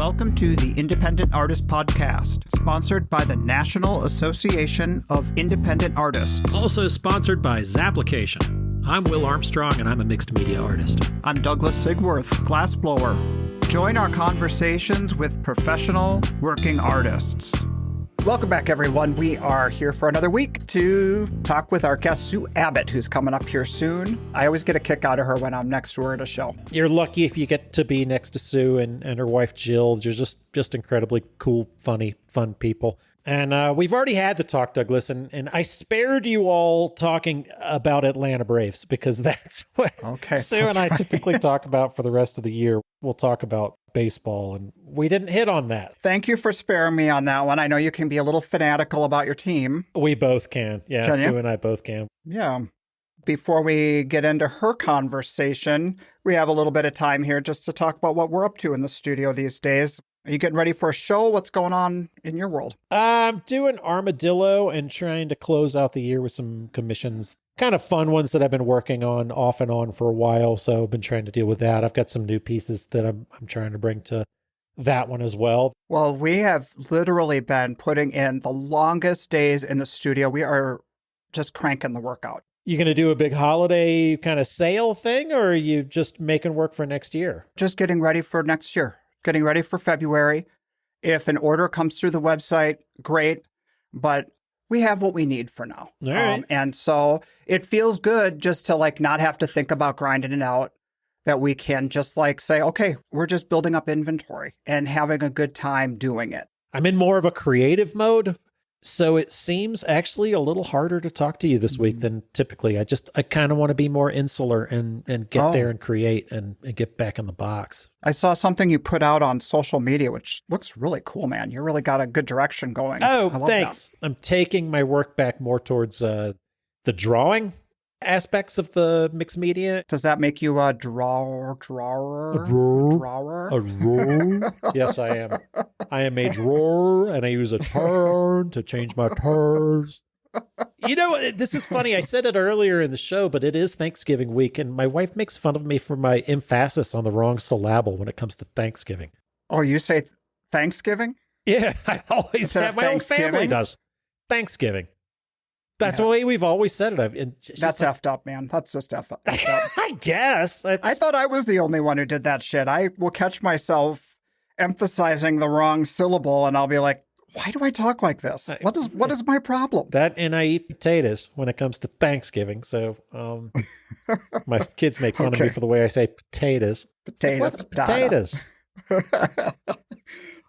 Welcome to the Independent Artist Podcast, sponsored by the National Association of Independent Artists. Also sponsored by Zapplication. I'm Will Armstrong, and I'm a mixed media artist. I'm Douglas Sigworth, glassblower. Join our conversations with professional working artists. Welcome back, everyone. We are here for another week to talk with our guest, Sue Abbott, who's coming up here soon. I always get a kick out of her when I'm next to her at a show. You're lucky if you get to be next to Sue and her wife, Jill. You're just incredibly cool, funny, fun people. And we've already had the talk, Douglas, and I spared you all talking about Atlanta Braves because that's what Sue and I typically talk about for the rest of the year. We'll talk about baseball, and we didn't hit on that. Thank you for sparing me on that one. I know you can be a little fanatical about your team. We both can. Yeah, Sue and I both can. Yeah. Before we get into her conversation, we have a little bit of time here just to talk about what we're up to in the studio these days. Are you getting ready for a show? What's going on in your world? I'm doing Armadillo and trying to close out the year with some commissions. Kind of fun ones that I've been working on off and on for a while, so I've been trying to deal with that. I've got some new pieces that I'm trying to bring to that one as well. Well, we have literally been putting in the longest days in the studio. We are just cranking the workout. You going to do a big holiday kind of sale thing, or are you just making work for next year? Just getting ready for next year. Getting ready for February. If an order comes through the website, great. But we have what we need for now. All right. And so it feels good just to not have to think about grinding it out, that we can just say, okay, we're just building up inventory and having a good time doing it. I'm in more of a creative mode, so it seems actually a little harder to talk to you this week than typically. I kind of want to be more insular and get there and create and get back in the box. I saw something you put out on social media, which looks really cool, man. You really got a good direction going. Oh, thanks. That. I'm taking my work back more towards the drawing aspects of the mixed media. Does that make you a drawer? A drawer? Yes, I am. I am a drawer, and I use a turn to change my turns. You know, this is funny. I said it earlier in the show, but it is Thanksgiving week, and my wife makes fun of me for my emphasis on the wrong syllable when it comes to Thanksgiving. Oh, you say Thanksgiving? Yeah, I always have. My whole family does. Thanksgiving. That's the way we've always said it. That's effed up, man. That's just effed up. I guess. I thought I was the only one who did that shit. I will catch myself emphasizing the wrong syllable, and I'll be like, why do I talk like this? What is my problem? That, and I eat potatoes when it comes to Thanksgiving. So my kids make fun of me for the way I say potatoes. What's potatoes?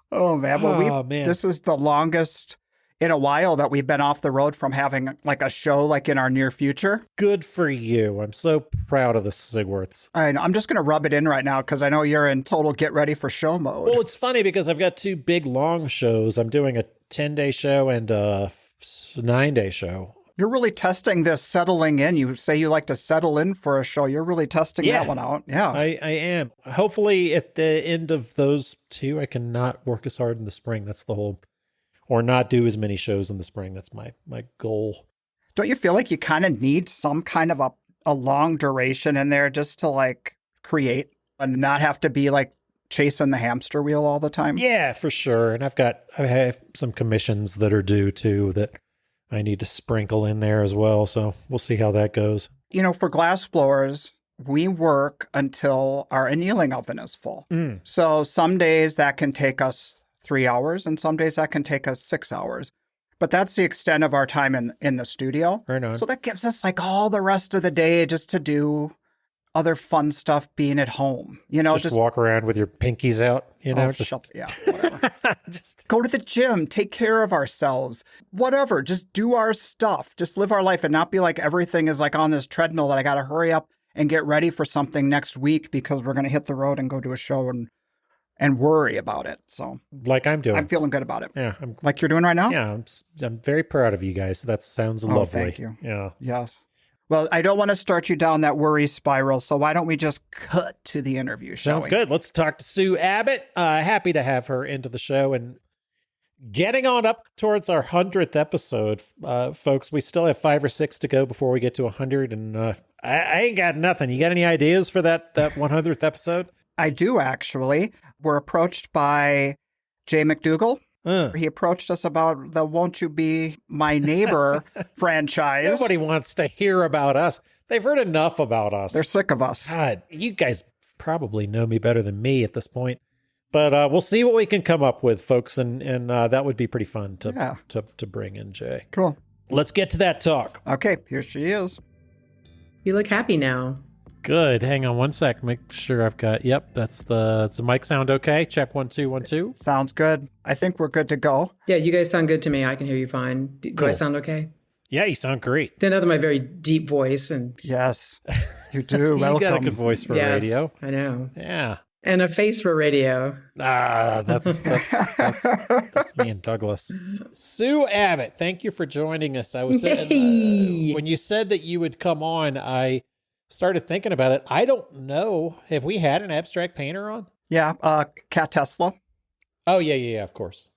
Oh, man. Well, this is the longest in a while that we've been off the road from having a show in our near future. Good for you. I'm so proud of the Sigworths. I know. I'm just going to rub it in right now because I know you're in total get ready for show mode. Well, it's funny because I've got two big long shows. I'm doing a 10-day show and a 9-day show. You're really testing this settling in. You say you like to settle in for a show. You're really testing that one out. Yeah, I am. Hopefully at the end of those two, I can not work as hard in the spring. That's the whole... Or not do as many shows in the spring. That's my goal. Don't you feel like you kind of need some kind of a long duration in there just to create and not have to be chasing the hamster wheel all the time? Yeah, for sure. And I have some commissions that are due too that I need to sprinkle in there as well. So we'll see how that goes. You know, for glassblowers, we work until our annealing oven is full. So some days that can take us 3 hours, and some days that can take us 6 hours. But that's the extent of our time in the studio. Right on. So that gives us all the rest of the day just to do other fun stuff being at home. You know, just walk around with your pinkies out, whatever. Just go to the gym, take care of ourselves, whatever. Just do our stuff. Just live our life and not be everything is on this treadmill that I got to hurry up and get ready for something next week because we're going to hit the road and go to a show and worry about it. So like I'm doing. I'm feeling good about it. Yeah. Like you're doing right now? Yeah. I'm very proud of you guys. That sounds lovely. Thank you. Yeah. Yes. Well, I don't want to start you down that worry spiral, so why don't we just cut to the interview, shall we? Sounds good. Let's talk to Sue Abbott. Happy to have her into the show. And getting on up towards our 100th episode, folks, we still have 5 or 6 to go before we get to 100. And I ain't got nothing. You got any ideas for that 100th episode? I do, actually. were approached by Jay McDougal. He approached us about the Won't You Be My Neighbor franchise. Nobody wants to hear about us. They've heard enough about us. They're sick of us. God, you guys probably know me better than me at this point. But we'll see what we can come up with, folks, and that would be pretty fun to bring in Jay. Cool. Let's get to that talk. Okay, here she is. You look happy now. Good. Hang on one sec. Make sure I've got. Yep, does the mic sound okay? Check 1 2 1 2. Sounds good. I think we're good to go. Yeah, you guys sound good to me. I can hear you fine. Do Cool. I sound okay? Yeah, you sound great. Then other my very deep voice and Yes, you do. You Welcome. got a good voice for yes, radio. I know. Yeah. And a face for radio. That's me and Douglas. Sue Abbott, thank you for joining us. I was Yay! when you said that you would come on, I started thinking about it. I don't know. Have we had an abstract painter on? Yeah, Kat Tesla. Oh yeah. Of course.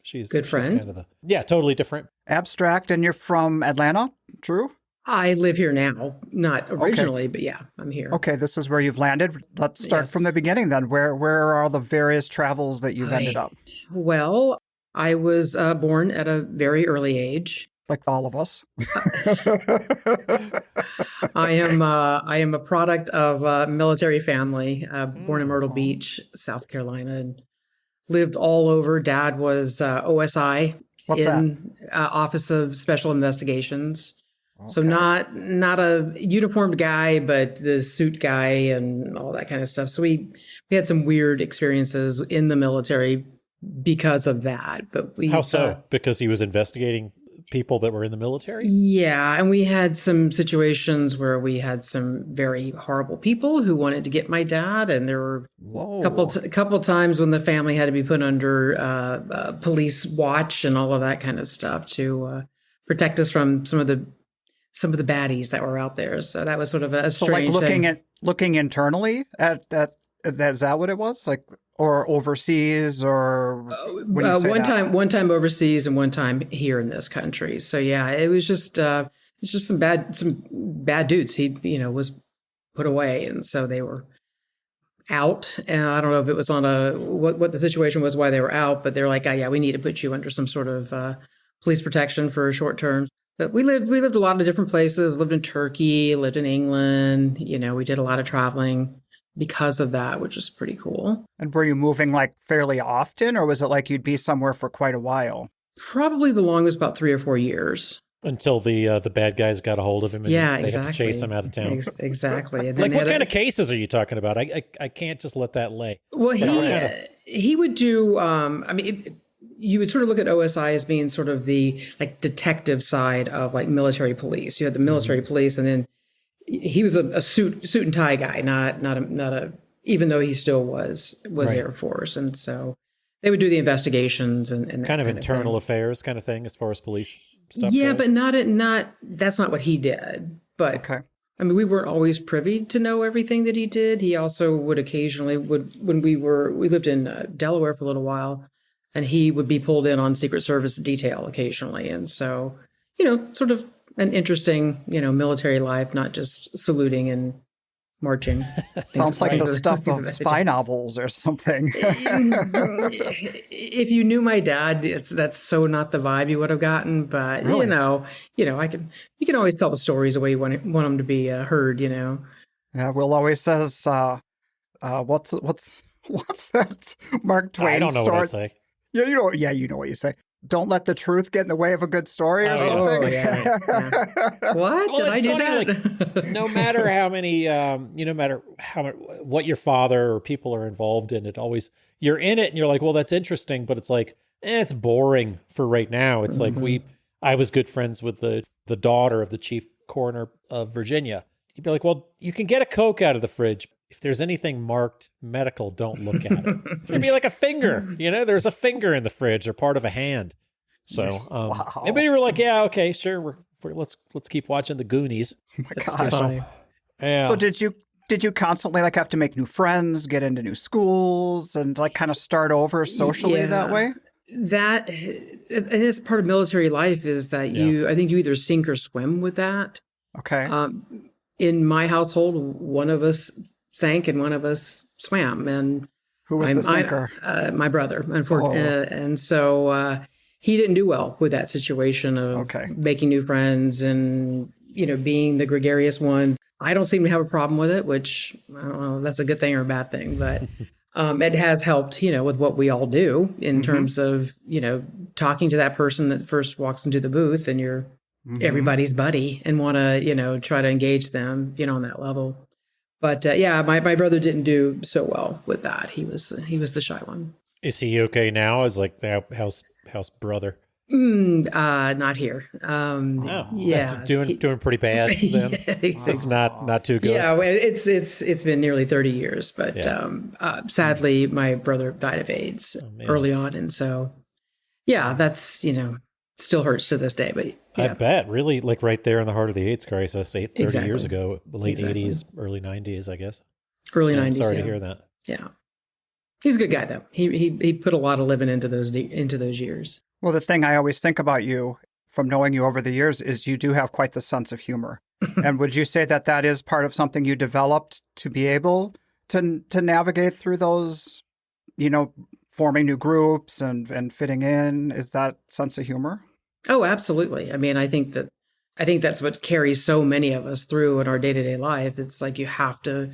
She's Good friend. She's kind of totally different. Abstract, and you're from Atlanta, true? I live here now. Not originally, but yeah, I'm here. Okay, this is where you've landed. Let's start Yes. from the beginning then. Where are the various travels that you've ended up? Well, I was born at a very early age. Like all of us. I am a product of a military family, born in Myrtle Beach, South Carolina, and lived all over. Dad was OSI What's Office of Special Investigations. So Okay. not a uniformed guy, but the suit guy and all that kind of stuff. So we had some weird experiences in the military because of that. But we How so? Because he was investigating people that were in the military? Yeah, and we had some situations where we had some very horrible people who wanted to get my dad, and there were Whoa. a couple times when the family had to be put under police watch and all of that kind of stuff to protect us from some of the baddies that were out there. So that was sort of a So like strange thing. looking internally at that, is that what it was? Like, or overseas, or when you say that? One time overseas and one time here in this country. So yeah, it was just it's just some bad dudes. He was put away, and so they were out. And I don't know if it was on what the situation was, why they were out, but they're like, oh, yeah, we need to put you under some sort of police protection for a short term. But we lived a lot of different places. Lived in Turkey, lived in England. We did a lot of traveling because of that, which is pretty cool. And were you moving like fairly often, or was it like you'd be somewhere for quite a while? Probably the longest, about 3 or 4 years. Until the bad guys got a hold of him and they had to chase him out of town. Exactly. And Like, what kind of cases are you talking about? I can't just let that lay. Well, he would do. You would sort of look at OSI as being sort of the like detective side of like military police. You had the military police, and then he was a suit and tie guy, not a even though he still was Right. Air Force, and so they would do the investigations and that Kind of thing. internal affairs kind of thing as far as police stuff Yeah, goes. but not that's not what he did. But Okay. I mean, we weren't always privy to know everything that he did. He also would occasionally when we lived in Delaware for a little while, and he would be pulled in on Secret Service detail occasionally. And so, sort of an interesting, military life, not just saluting and marching. Sounds like the stuff things of that spy novels or something. If you knew my dad, that's so not the vibe you would have gotten. But Really? you can always tell the stories the way you want them to be heard. Yeah, Will always says, what's that Mark Twain I don't know story? what I say. Yeah, you know what you say. Don't let the truth get in the way of a good story or Oh, something. yeah. What Well, did I it's do funny, that? No matter how many, no matter what your father or people are involved in, it always, you're in it and you're like, well, that's interesting, but it's like, it's boring for right now. It's like I was good friends with the daughter of the chief coroner of Virginia. You'd be like, well, you can get a Coke out of the fridge. If there's anything marked medical, don't look at it. It's gonna be like a finger, there's a finger in the fridge or part of a hand. So, Wow. and we were like, yeah, okay, sure. Let's keep watching the Goonies. Oh my gosh. funny. Yeah. So did you constantly like have to make new friends, get into new schools, and like kind of start over socially that Yeah. way? That is part of military life is that I think you either sink or swim with that. Okay. In my household, one of us sank and one of us swam. And Who was the sinker? My brother, unfortunately. And so he didn't do well with that situation of making new friends and, being the gregarious one. I don't seem to have a problem with it, which I don't know if that's a good thing or a bad thing, but it has helped, with what we all do in terms of, talking to that person that first walks into the booth and you're everybody's buddy and want to, try to engage them, on that level. But my brother didn't do so well with that. He was the shy one. Is he okay now? As like the house brother? Not here. Doing pretty bad then. It's not too good. Yeah, it's been nearly 30 years, but sadly, my brother died of AIDS early on, and so that's still hurts to this day. But I bet really like right there in the heart of the AIDS crisis, 30 years ago, late 80s, early 90s, I guess. Early 90s. Sorry to hear that. Yeah, he's a good guy though. He put a lot of living into those years. Well, the thing I always think about you from knowing you over the years is you do have quite the sense of humor. And would you say that is part of something you developed to be able to navigate through those, forming new groups and fitting in? Is that sense of humor? Oh, absolutely. I mean, I think that's what carries so many of us through in our day-to-day life. It's like you have to,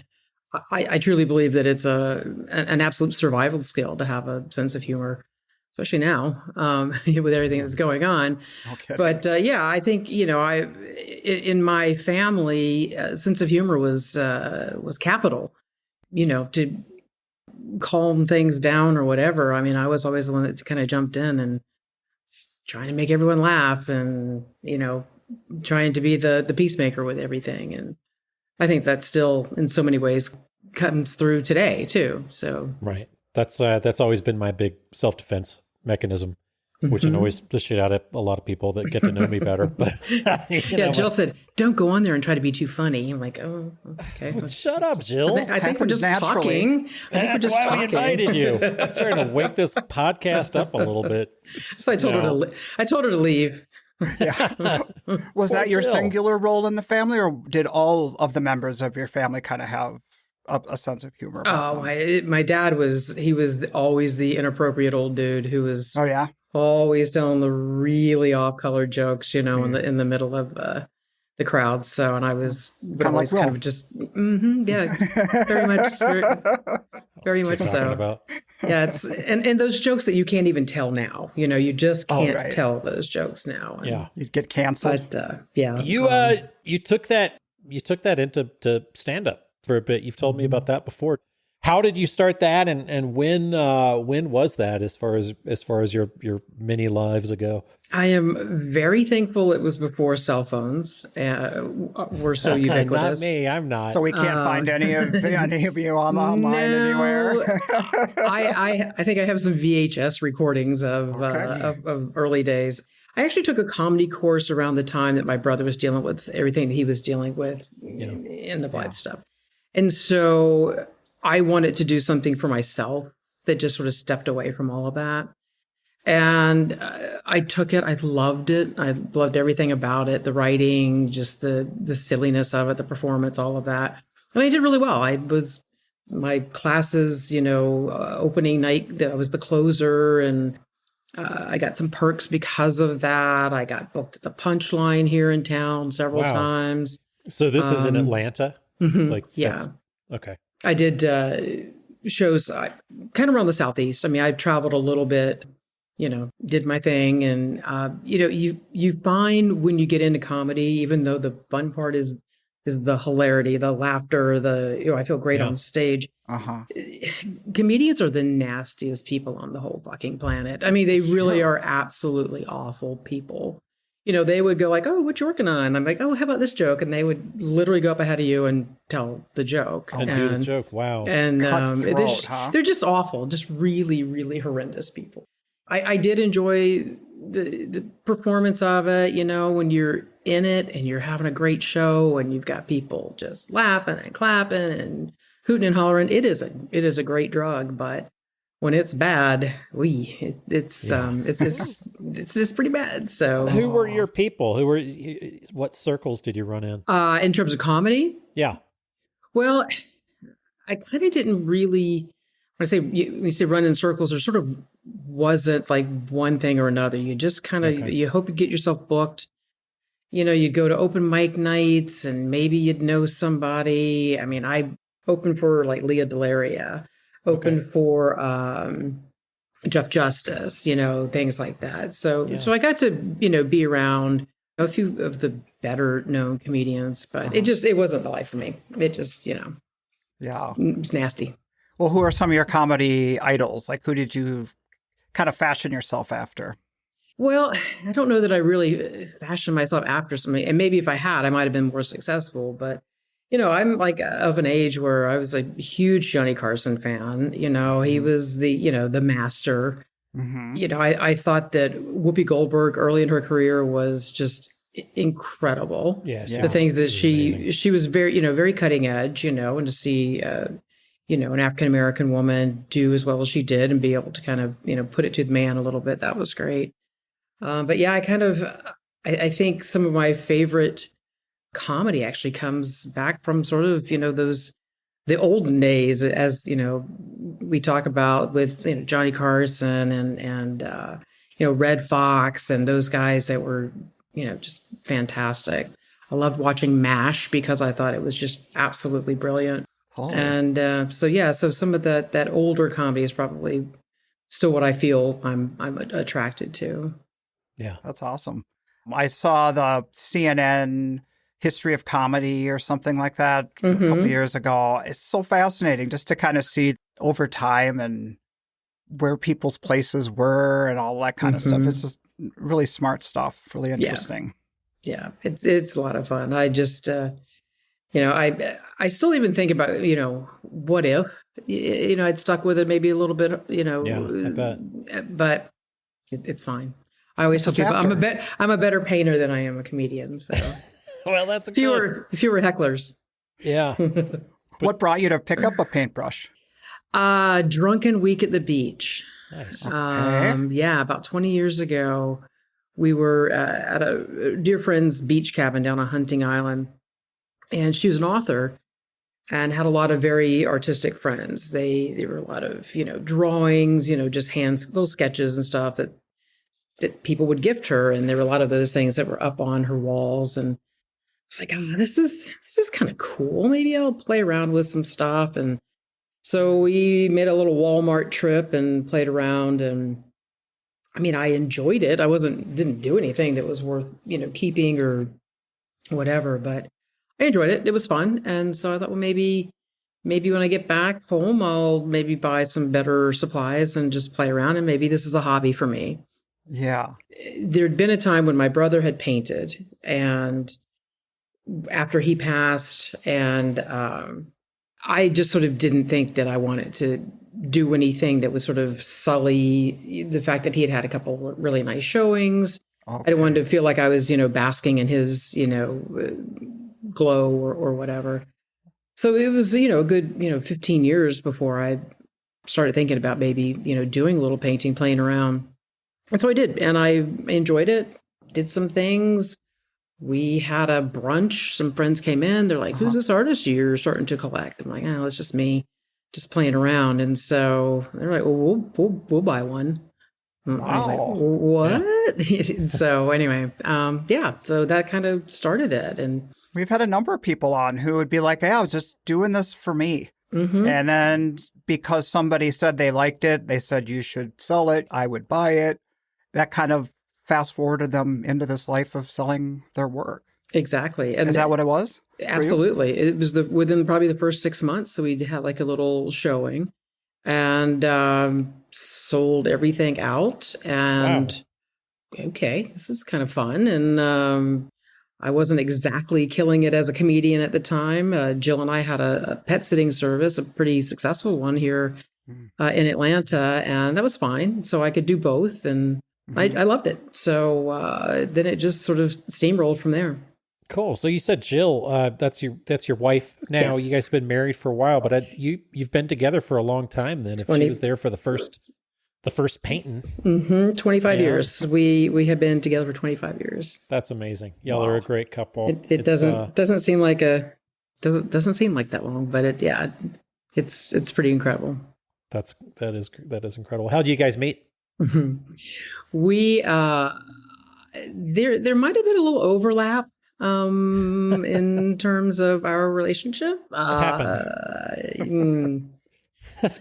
I truly believe that it's an absolute survival skill to have a sense of humor. Especially now, with everything that's going on. Okay. But I think in my family, sense of humor was capital. To calm things down or whatever. I mean, I was always the one that kind of jumped in and trying to make everyone laugh, and trying to be the peacemaker with everything. And I think that still, in so many ways, comes through today too. So right. That's always been my big self-defense mechanism, which annoys the shit out of a lot of people that get to know me better. But Jill said, "Don't go on there and try to be too funny." I'm like, "Oh, okay." Well, shut up, Jill. I think we're just talking. That's why we invited you. I'm trying to wake this podcast up a little bit. So I told her to leave. Yeah. Was that your singular role in the family, or did all of the members of your family kind of have a sense of humor? My dad was always the inappropriate old dude who was always telling the really off-color jokes, in the middle of the crowd. So, and I was always kind of just very much very much so. About. Yeah, it's and those jokes that you can't even tell now. You just can't tell those jokes now. And, you'd get canceled. But you took that into stand-up for a bit. You've told me about that before. How did you start that, and when was that as far as your many lives ago? I am very thankful it was before cell phones were so ubiquitous. Not me, I'm not. So we can't find any of you online anywhere. I think I have some VHS recordings of early days. I actually took a comedy course around the time that my brother was dealing with everything that he was dealing with in the life stuff. And so I wanted to do something for myself that just sort of stepped away from all of that. And I took it. I loved it. I loved everything about it, the writing, just the silliness of it, the performance, all of that. And I did really well. My classes, opening night, I was the closer, and I got some perks because of that. I got booked at the Punchline here in town several times. So this is in Atlanta? Okay. I did shows kind of around the Southeast. I mean, I traveled a little bit, did my thing. And, you find when you get into comedy, even though the fun part is the hilarity, the laughter, I feel great on stage. Comedians are the nastiest people on the whole fucking planet. I mean, they really are absolutely awful people. They would go like, "Oh, what you working on?" I'm like, "Oh, how about this joke?" And they would literally go up ahead of you and tell the joke. And do the joke. Wow. And they're just awful, just really, really horrendous people. I did enjoy the performance of it, when you're in it and you're having a great show and you've got people just laughing and clapping and hooting and hollering. It is a great drug, but when it's bad, it's just pretty bad. So who were your people? What circles did you run in? In terms of comedy? Yeah. Well, I kind of didn't really when you say run in circles, there sort of wasn't like one thing or another. You just kind of, you hope you get yourself booked. You go to open mic nights and maybe you'd know somebody. I mean, I opened for like Leah Delaria, opened for Jeff Justice, things like that. So I got to, be around a few of the better known comedians, but it wasn't the life for me. It just, Yeah. it's nasty. Well, who are some of your comedy idols? Like, who did you kind of fashion yourself after? Well, I don't know that I really fashioned myself after somebody, and maybe if I had, I might have been more successful. But, I'm like of an age where I was a huge Johnny Carson fan. He was the master. I thought that Whoopi Goldberg early in her career was just incredible. Yeah, the things that she was very, very cutting edge, and to see, an African-American woman do as well as she did and be able to kind of, put it to the man a little bit. That was great. But yeah, I think some of my favorite comedy actually comes back from sort of, the olden days, as, we talk about with, Johnny Carson and Red Fox and those guys that were, just fantastic. I loved watching MASH because I thought it was just absolutely brilliant. And so some of that older comedy is probably still what I feel I'm attracted to. Yeah, that's awesome. I saw the CNN History of Comedy or something like that a couple of years ago. It's so fascinating just to kind of see over time and where people's places were and all that kind of stuff. It's just really smart stuff, really interesting. Yeah, it's a lot of fun. I just, I still even think about, what if, I'd stuck with it maybe a little bit, I bet. But it's fine. I always tell people I'm a better painter than I am a comedian. So, well, that's fewer hecklers. Yeah. What brought you to pick up a paintbrush? Drunken week at the beach. Nice. About 20 years ago, we were at a dear friend's beach cabin down on Hunting Island, and she was an author and had a lot of very artistic friends. There were a lot of drawings, just little sketches and stuff that people would gift her. And there were a lot of those things that were up on her walls. And it's like, this is kind of cool. Maybe I'll play around with some stuff. And so we made a little Walmart trip and played around. And I mean, I enjoyed it. I didn't do anything that was worth, keeping or whatever, but I enjoyed it. It was fun. And so I thought, well, maybe when I get back home, I'll maybe buy some better supplies and just play around. And maybe this is a hobby for me. Yeah. There'd been a time when my brother had painted, and after he passed, and I just sort of didn't think that I wanted to do anything that would sort of sully the fact that he had a couple of really nice showings. Okay. I didn't want to feel like I was, basking in his, glow or whatever. So it was, a good, 15 years before I started thinking about maybe, doing a little painting, playing around. And so I did, and I enjoyed it, did some things. We had a brunch. Some friends came in. They're like, who's this artist you're starting to collect? I'm like, it's just me, just playing around. And so they're like, well, we'll buy one. Wow. I was like, what? Yeah. So anyway, so that kind of started it. And we've had a number of people on who would be like, I was just doing this for me. And then because somebody said they liked it, they said you should sell it, I would buy it. That kind of fast forwarded them into this life of selling their work. Exactly. And is that what it was? Absolutely. It was within probably the first 6 months. So we had like a little showing and sold everything out. And okay, this is kind of fun. And I wasn't exactly killing it as a comedian at the time. Jill and I had a pet sitting service, a pretty successful one here in Atlanta, and that was fine. So I could do both, and I loved it. So then it just sort of steamrolled from there. Cool. So you said Jill, that's your wife now. Yes. You guys have been married for a while, but you've been together for a long time. Then, if she was there for the first painting, 25 years. We have been together for 25 years. That's amazing. Y'all are a great couple. It doesn't seem like that long, but it's pretty incredible. That is incredible. How do you guys meet? We there might have been a little overlap in terms of our relationship. It happens.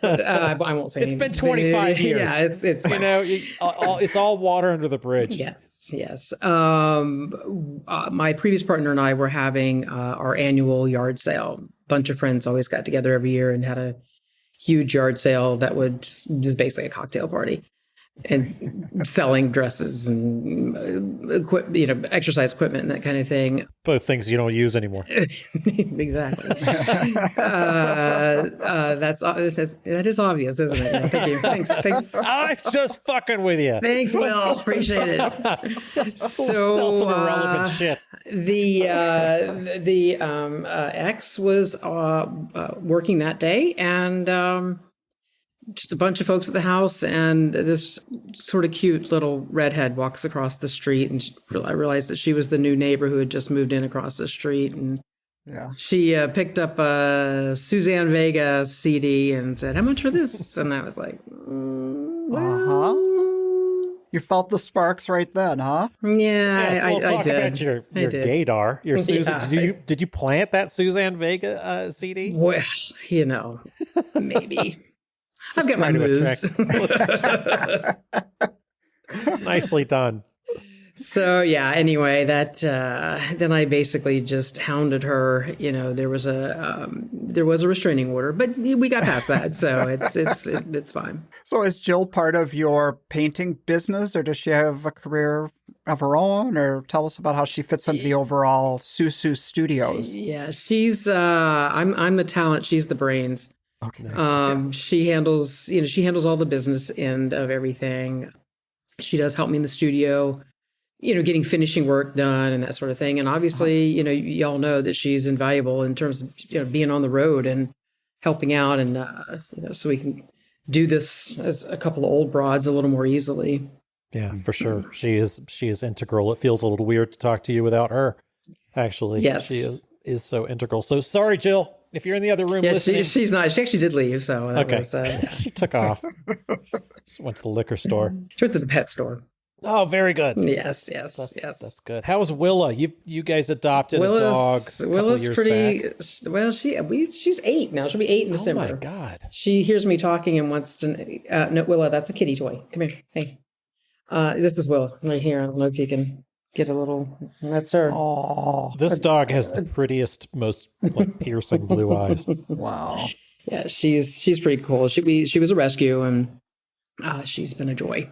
I won't say It's been 25 years. Yeah, it's You know, it's all water under the bridge. Yes. My previous partner and I were having our annual yard sale. Bunch of friends always got together every year and had a huge yard sale that would just basically a cocktail party, and selling dresses and exercise equipment and that kind of thing. Both things you don't use anymore. Exactly. That is obvious, isn't it? Yeah, thank you. Thanks. I'm just fucking with you. Thanks, Will. Appreciate it. Just sell some irrelevant shit. The ex was working that day, and just a bunch of folks at the house, and this sort of cute little redhead walks across the street, and I realized that she was the new neighbor who had just moved in across the street, and she picked up a Suzanne Vega CD and said, "How much for this?" And I was like, You felt the sparks right then, huh? Yeah, We'll I talk did. about your gaydar, your Susan. Did you plant that Suzanne Vega CD? Well, maybe. I've got my moves. Nicely done. So yeah, anyway, that then I basically just hounded her. There was a restraining order, but we got past that, so it's fine. So is Jill part of your painting business, or does she have a career of her own? Or tell us about how she fits into the overall Susu Studios. Yeah, she's I'm the talent, she's the brains. Okay. Nice. She handles all the business end of everything. She does help me in the studio, getting finishing work done and that sort of thing. And obviously, y'all know that she's invaluable in terms of, being on the road and helping out, and, so we can do this as a couple of old broads a little more easily. Yeah, for sure. She is integral. It feels a little weird to talk to you without her, actually. Yes. She is so integral. So sorry, Jill, if you're in the other room listening. She's not. She actually did leave, so that was, she took off. She went to the liquor store. She went to the pet store. Oh, very good. Yes. That's good. How was Willa? You guys adopted a dog a couple years back. Well, she's 8 now. She'll be 8 in December. Oh my God. She hears me talking and wants to. No, Willa, that's a kitty toy. Come here. Hey. This is Willa right here. I don't know if you can get a little. That's her. Oh, this dog has the prettiest, most piercing blue eyes. Wow. Yeah, she's pretty cool. She was a rescue, and she's been a joy.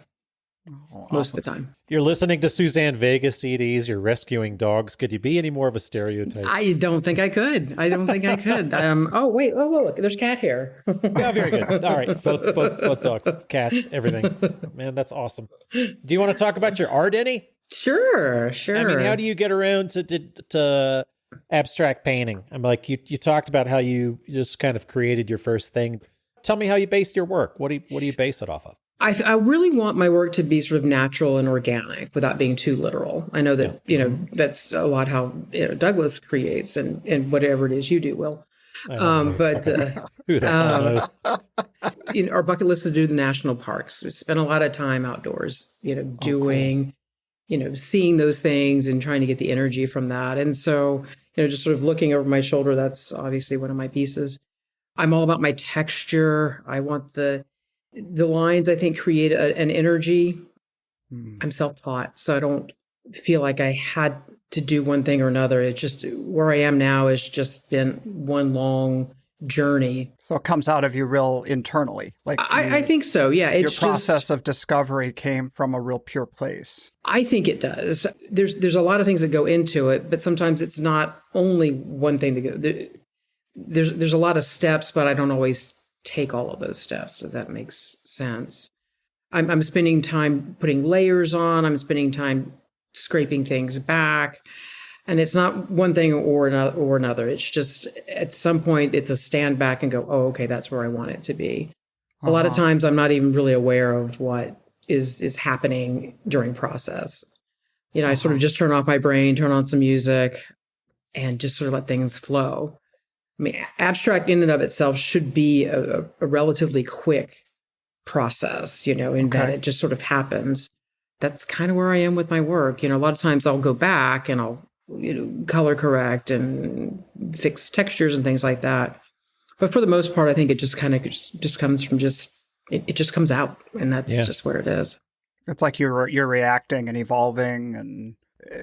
Most of the time. You're listening to Suzanne Vega CDs. You're rescuing dogs. Could you be any more of a stereotype? I don't think I could. Oh wait! Oh look, there's cat hair. Yeah, very good. All right, both dogs, cats, everything. Man, that's awesome. Do you want to talk about your art any? Sure. I mean, how do you get around to abstract painting? I'm like, you talked about how you just kind of created your first thing. Tell me how you based your work. What do you base it off of? I really want my work to be sort of natural and organic without being too literal. I know that, that's a lot how Douglas creates and whatever it is you do, Will. But who the hell knows? Our bucket list is to do the national parks. We spend a lot of time outdoors, doing, seeing those things and trying to get the energy from that. And so, just sort of looking over my shoulder, that's obviously one of my pieces. I'm all about my texture. I want the lines, I think, create an energy. I'm self-taught, so I don't feel like I had to do one thing or another. It's just where I am now has just been one long journey. So it comes out of you real internally. Like I think so, yeah. Your process of discovery came from a real pure place. I think it does. There's a lot of things that go into it, but sometimes it's not only one thing that go. There's a lot of steps, but I don't always take all of those steps, if that makes sense. I'm spending time putting layers on. I'm spending time scraping things back. And it's not one thing or another. It's just at some point it's a stand back and go, oh, okay, that's where I want it to be. A lot of times I'm not even really aware of what is happening during process. I sort of just turn off my brain, turn on some music, and just sort of let things flow. I mean, abstract in and of itself should be a relatively quick process, in that Okay. it just sort of happens. That's kind of where I am with my work. A lot of times I'll go back and I'll, color correct and fix textures and things like that. But for the most part, I think it just kind of just comes from it just comes out, and that's just where it is. It's like you're reacting and evolving, and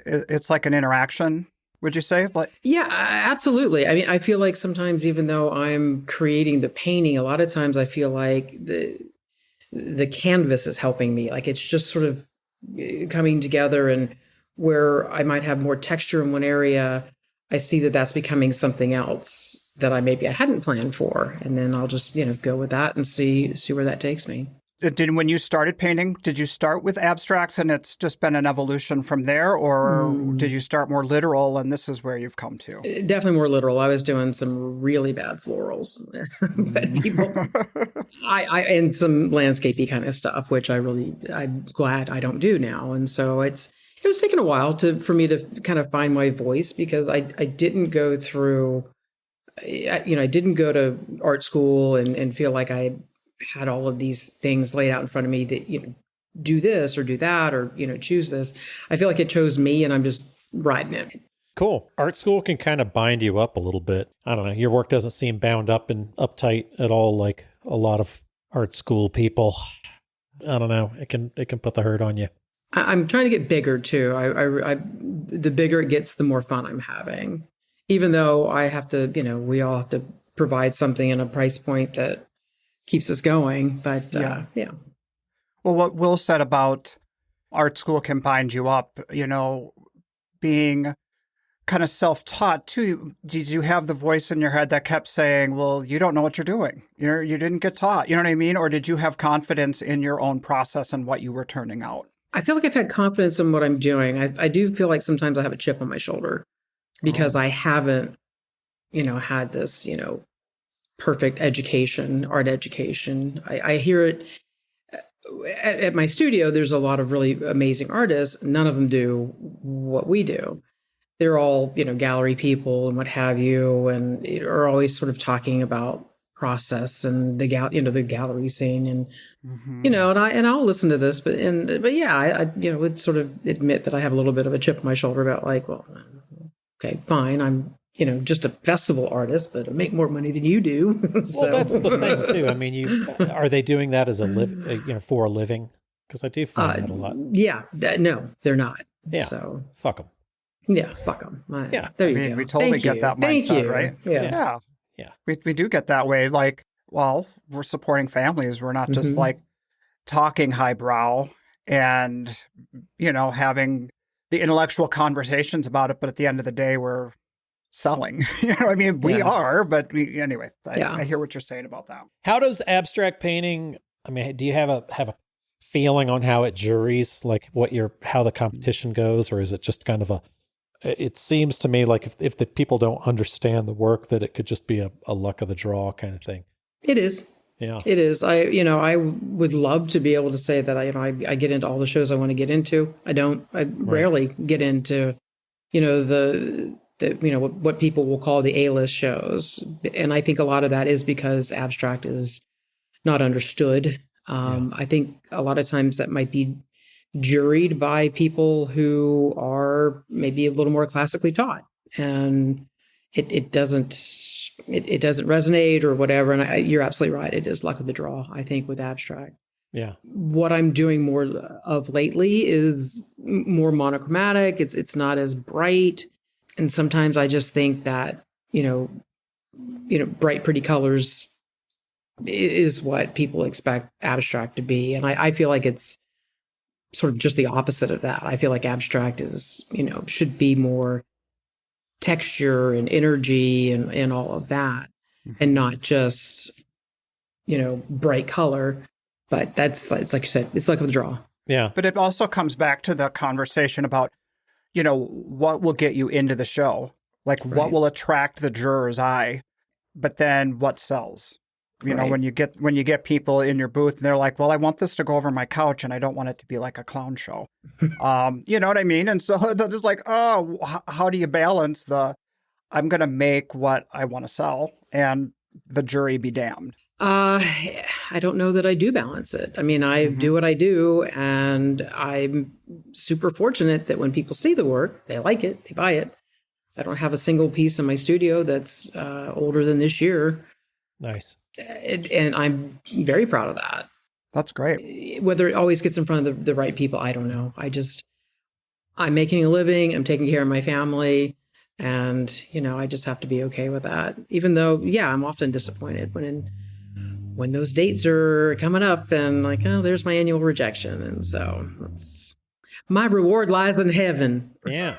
it's like an interaction. Would you say? Like, Yeah, absolutely. I mean, I feel like sometimes, even though I'm creating the painting, a lot of times I feel like the canvas is helping me. Like it's just sort of coming together, and where I might have more texture in one area, I see that that's becoming something else that I hadn't planned for, and then I'll just go with that and see where that takes me. when you started painting, did you start with abstracts and it's just been an evolution from there, or did you start more literal and this is where you've come to? Definitely more literal. I was doing some really bad florals, but people, I and some landscapey kind of stuff, which I'm glad I don't do now. And so it was taking a while for me to kind of find my voice, because I didn't go through, I didn't go to art school and feel like I had all of these things laid out in front of me that, do this or do that, or, choose this. I feel like it chose me, and I'm just riding it. Cool. Art school can kind of bind you up a little bit. I don't know. Your work doesn't seem bound up and uptight at all like a lot of art school people. I don't know. It can put the hurt on you. I'm trying to get bigger too. The bigger it gets, the more fun I'm having. Even though I have to, we all have to provide something in a price point that keeps us going. But yeah. Well, what Will said about art school can bind you up, being kind of self-taught too. Did you have the voice in your head that kept saying, well, you don't know what you're doing? You didn't get taught. You know what I mean? Or did you have confidence in your own process and what you were turning out? I feel like I've had confidence in what I'm doing. I do feel like sometimes I have a chip on my shoulder because I haven't, had this, perfect art education. I hear it at my studio. There's a lot of really amazing artists. None of them do what we do. They're all, gallery people and what have you, and are always sort of talking about process and the gallery scene, and and I'll listen to this, but yeah, I would sort of admit that I have a little bit of a chip on my shoulder about like, well, okay, fine, I'm just a festival artist, but I make more money than you do. So. Well, that's the thing too. I mean, are they doing that as for a living? Because I do find that a lot. Yeah, no, they're not. Yeah, so fuck them. Yeah, fuck them. Yeah, there you go. We totally get that mindset, right? Yeah. We do get that way. Like, well, we're supporting families. We're not just like talking highbrow and, having the intellectual conversations about it. But at the end of the day, we're selling. We are, but anyway, I hear what you're saying about that. How does abstract painting, I mean, do you have a feeling on how it juries, like how the competition goes, or is it just kind of it seems to me like if the people don't understand the work, that it could just be a luck of the draw kind of thing. It is. Yeah, it is. I would love to be able to say that I get into all the shows I want to get into. I don't. I rarely get into, what people will call the A-list shows, and I think a lot of that is because abstract is not understood. I think a lot of times that might be juried by people who are maybe a little more classically taught, and it doesn't resonate or whatever. And you're absolutely right. It is luck of the draw, I think, with abstract. Yeah. What I'm doing more of lately is more monochromatic. It's not as bright. And sometimes I just think that, bright, pretty colors is what people expect abstract to be. And I feel like it's sort of just the opposite of that. I feel like abstract is, should be more texture and energy and all of that, and not just, bright color. But it's like you said, it's luck of the draw. Yeah. But it also comes back to the conversation about, what will get you into the show? Like what will attract the juror's eye, but then what sells? When you get people in your booth and they're like, well, I want this to go over my couch and I don't want it to be like a clown show. You know what I mean? And so it's like, oh, how do you balance the, I'm going to make what I want to sell and the jury be damned. I don't know that I do balance it. I mean, I do what I do, and I'm super fortunate that when people see the work, they like it, they buy it. I don't have a single piece in my studio that's older than this year. Nice. And I'm very proud of that. That's great. Whether it always gets in front of the right people, I don't know. I'm making a living, I'm taking care of my family, and, I just have to be okay with that. Even though, I'm often disappointed when those dates are coming up and like, oh, there's my annual rejection. And so my reward lies in heaven. Yeah.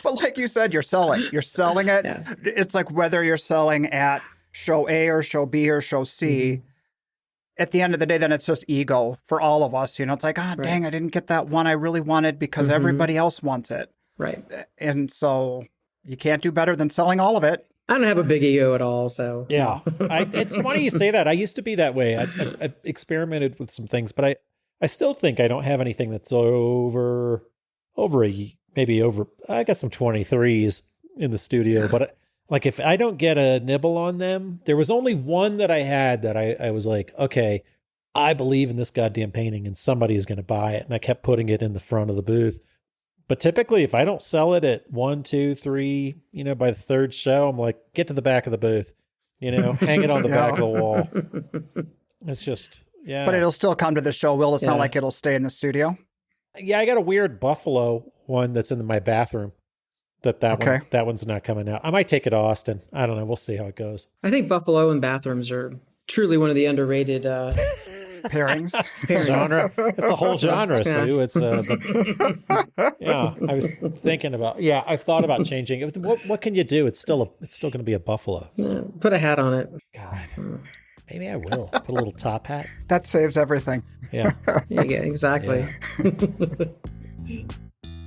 But like you said, you're selling it. Yeah. It's like whether you're selling at show A or show B or show C, at the end of the day, then it's just ego for all of us. It's like, dang, I didn't get that one I really wanted because everybody else wants it. Right. And so you can't do better than selling all of it. I don't have a big ego at all, so. Yeah. It's funny you say that. I used to be that way. I've experimented with some things, but I still think I don't have anything that's I got some 23s in the studio, but like if I don't get a nibble on them, there was only one that I had that I was like, okay, I believe in this goddamn painting and somebody is going to buy it. And I kept putting it in the front of the booth. But typically, if I don't sell it at 1, 2, 3, by the third show, I'm like, get to the back of the booth, hang it on the back of the wall. It's just, yeah. But it'll still come to the show, Will. It's not like it'll stay in the studio. Yeah, I got a weird buffalo one that's in my bathroom. That one's not coming out. I might take it to Austin. I don't know. We'll see how it goes. I think buffalo and bathrooms are truly one of the underrated pairings. Genre. It's a whole genre, Sue. It's I was thinking about. Yeah, I thought about changing it. What can you do? It's still going to be a buffalo. So. Put a hat on it. God, maybe I will put a little top hat. That saves everything. Yeah. Yeah, exactly. Yeah.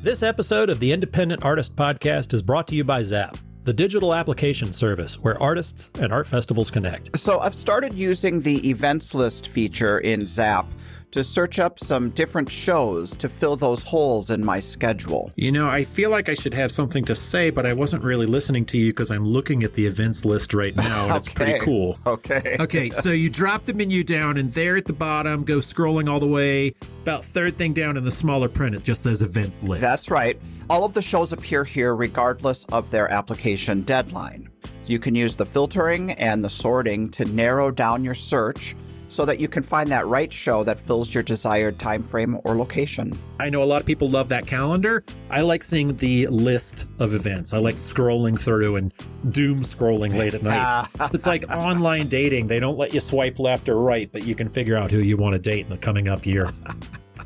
This episode of the Independent Artist Podcast is brought to you by Zap, the digital application service where artists and art festivals connect. So I've started using the events list feature in Zap to search up some different shows to fill those holes in my schedule. I feel like I should have something to say, but I wasn't really listening to you because I'm looking at the events list right now, and it's pretty cool. Okay, so you drop the menu down, and there at the bottom, go scrolling all the way, about third thing down in the smaller print, it just says events list. That's right. All of the shows appear here regardless of their application deadline. So you can use the filtering and the sorting to narrow down your search so that you can find that right show that fills your desired time frame or location. I know a lot of people love that calendar. I like seeing the list of events. I like scrolling through and doom scrolling late at night. It's like online dating. They don't let you swipe left or right, but you can figure out who you want to date in the coming up year.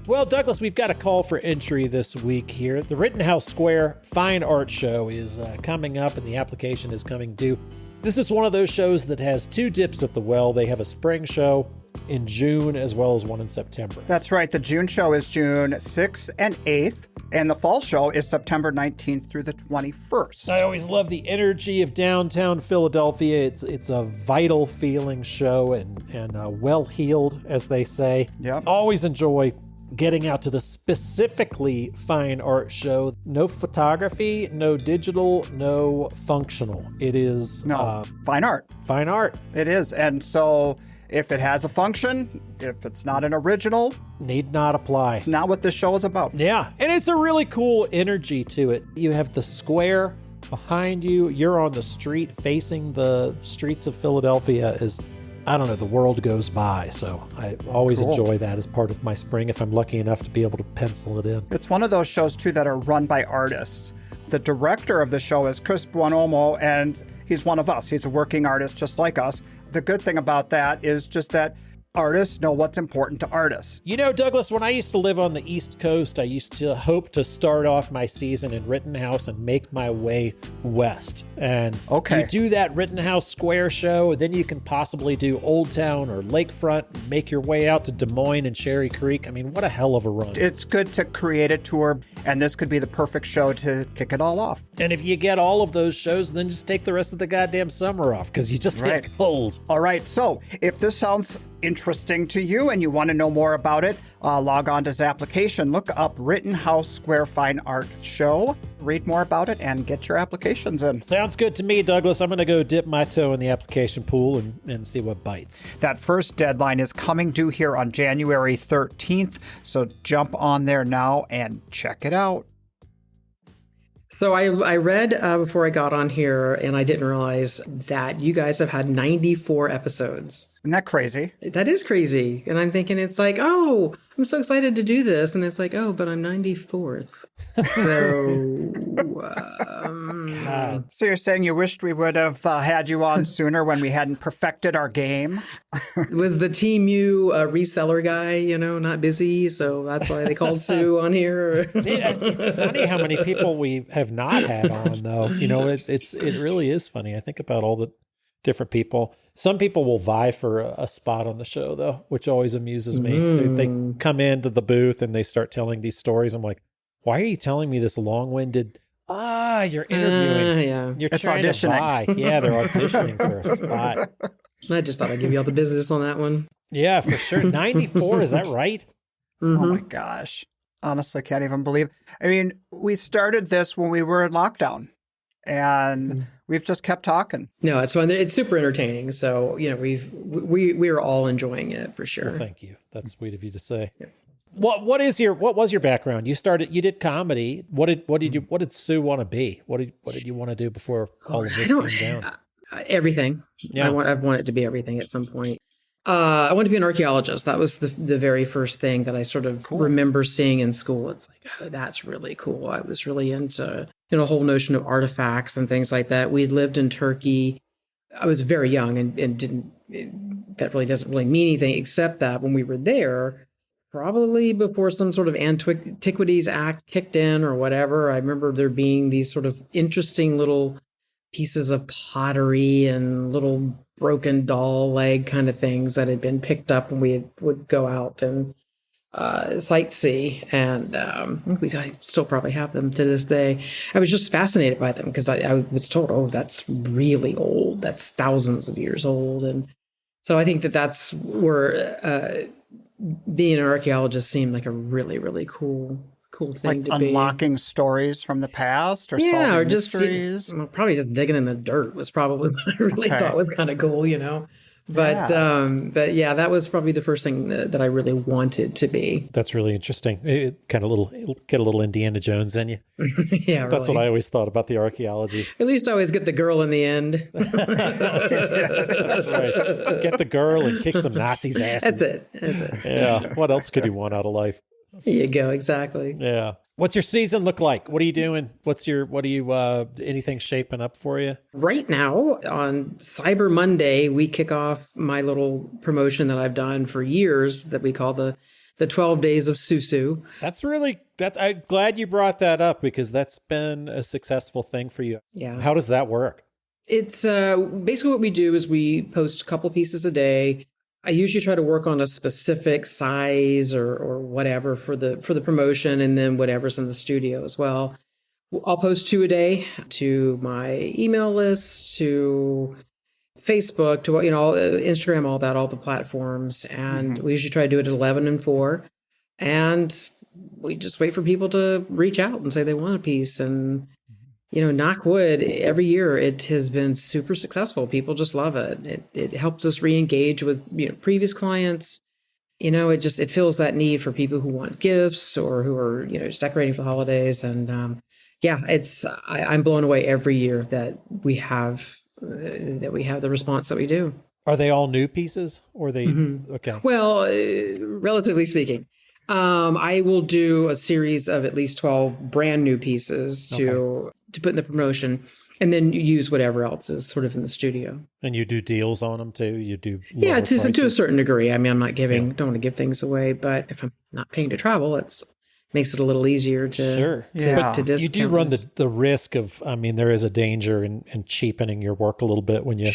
Well, Douglas, we've got a call for entry this week here. The Rittenhouse Square Fine Art Show is coming up, and the application is coming due. This is one of those shows that has two dips at the well. They have a spring show in June as well as one in September. That's right. The June show is June 6th and 8th, and the fall show is September 19th through the 21st. I always love the energy of downtown Philadelphia. It's a vital feeling show and well-heeled, as they say. Yep. Always enjoy getting out to the specifically fine art show. No photography, no digital, no functional. It is fine art. Fine art. It is. And so if it has a function, if it's not an original, need not apply. Not what this show is about. Yeah. And it's a really cool energy to it. You have the square behind you. You're on the street facing the streets of Philadelphia as the world goes by. So I always enjoy that as part of my spring if I'm lucky enough to be able to pencil it in. It's one of those shows, too, that are run by artists. The director of the show is Chris Buonomo, and he's one of us. He's a working artist just like us. The good thing about that is just that artists know what's important to artists. Douglas, when I used to live on the East Coast, I used to hope to start off my season in Rittenhouse and make my way west. And you do that Rittenhouse Square show, then you can possibly do Old Town or Lakefront, make your way out to Des Moines and Cherry Creek. I mean, what a hell of a run. It's good to create a tour, and this could be the perfect show to kick it all off. And if you get all of those shows, then just take the rest of the goddamn summer off, because you just get cold. All right, so if this sounds interesting to you and you want to know more about it, log on to Zapplication, look up Rittenhouse Square Fine Art Show, read more about it, and get your applications in. Sounds good to me, Douglas. I'm going to go dip my toe in the application pool and see what bites. That first deadline is coming due here on January 13th, so jump on there now and check it out. So I read before I got on here, and I didn't realize that you guys have had 94 episodes. Isn't that crazy? That is crazy. And I'm thinking it's like, oh, I'm so excited to do this. And it's like, oh, but I'm 94th. So you're saying you wished we would have had you on sooner when we hadn't perfected our game? Was the Team U a reseller guy, not busy? So that's why they called Sue on here. It's funny how many people we have not had on, though. It really is funny. I think about all the different people. Some people will vie for a spot on the show, though, which always amuses me. They come into the booth and they start telling these stories. I'm like, why are you telling me this long-winded? You're interviewing. Yeah. You're It's trying auditioning. to buy. Yeah, they're auditioning for a spot. I just thought I'd give you all the business on that one. Yeah, for sure. 94, is that right? Oh my gosh. Honestly, can't even believe. I mean, we started this when we were in lockdown and we've just kept talking. No, it's fun. It's super entertaining. So, we are all enjoying it for sure. Well, thank you. That's sweet of you to say. Yeah. What was your background? You did comedy. What did Sue want to be? What did you want to do before all of this came down? Everything. Yeah. I've wanted to be everything at some point. I wanted to be an archaeologist. That was the very first thing that I sort of remember seeing in school. It's like, oh, that's really cool. I was really into a whole notion of artifacts and things like that. We lived in Turkey. I was very young and that really doesn't really mean anything except that when we were there, probably before some sort of Antiquities Act kicked in or whatever, I remember there being these sort of interesting little pieces of pottery and little broken doll leg kind of things that had been picked up when we would go out and sightsee. And I still probably have them to this day. I was just fascinated by them because I was told, oh, that's really old. That's thousands of years old. And so I think that's where being an archaeologist seemed like a really, really cool thing to be. Unlocking stories from the past or solving or just mysteries? Probably just digging in the dirt was probably what I really thought was kind of cool, But yeah, that was probably the first thing that I really wanted to be. That's really interesting. It get a little Indiana Jones in you. Yeah, That's what I always thought about the archaeology. At least I always get the girl in the end. That's right. Get the girl and kick some Nazis' asses. That's it. Yeah. What else could you want out of life? There you go. Exactly. Yeah. What's your season look like? What are you doing? Anything shaping up for you? Right now on Cyber Monday, we kick off my little promotion that I've done for years that we call the 12 Days of Susu. I'm glad you brought that up because that's been a successful thing for you. Yeah. How does that work? It's basically what we do is we post a couple pieces a day. I usually try to work on a specific size or whatever for the promotion, and then whatever's in the studio as well. I'll post 2 a day to my email list, to Facebook, to Instagram, all the platforms, and we usually try to do it at 11 and 4, and we just wait for people to reach out and say they want a piece. And knock wood, every year it has been super successful. People just love it. It helps us re-engage with previous clients. It fills that need for people who want gifts or who are just decorating for the holidays. And I'm blown away every year that we have the response that we do. Are they all new pieces or are they okay? Well, relatively speaking. I will do a series of at least 12 brand new pieces to put in the promotion, and then use whatever else is sort of in the studio. And you do deals on them too? You do? Yeah, to a certain degree. I mean, I'm not don't want to give things away, but if I'm not paying to travel, makes it a little easier to discount. You do run the risk of, there is a danger in cheapening your work a little bit when you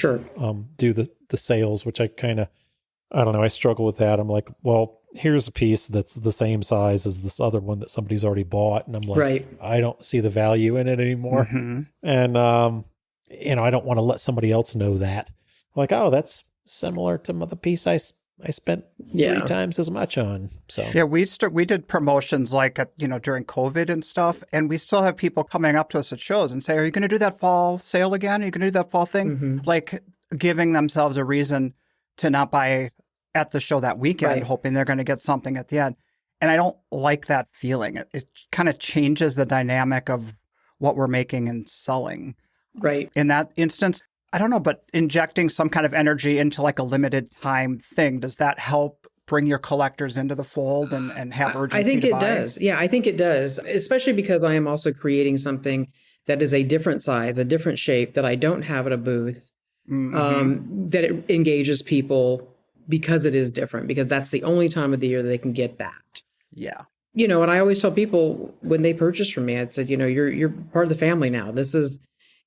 do the sales, which I don't know, I struggle with that. I'm like, well, here's a piece that's the same size as this other one that somebody's already bought. And I'm like, I don't see the value in it anymore. Mm-hmm. And, I don't want to let somebody else know that. Like, oh, that's similar to the piece I I spent Yeah. 3 times as much on. So Yeah, we did promotions like during COVID and stuff, and we still have people coming up to us at shows and say, "Are you going to do that fall sale again? Are you going to do that fall thing?" Mm-hmm. Like giving themselves a reason to not buy at the show that weekend, Right. hoping they're going to get something at the end. And I don't like that feeling. It kind of changes the dynamic of what we're making and selling. Right. In that instance, I don't know, but injecting some kind of energy into like a limited time thing, does that help bring your collectors into the fold and have urgency I think to it buy? does. Yeah, I think it does, especially because I am also creating something that is a different size, a different shape that I don't have at a booth, that it engages people because it is different, because that's the only time of the year that they can get that. Yeah. And I always tell people when they purchase from me, I said, you're part of the family now. This is,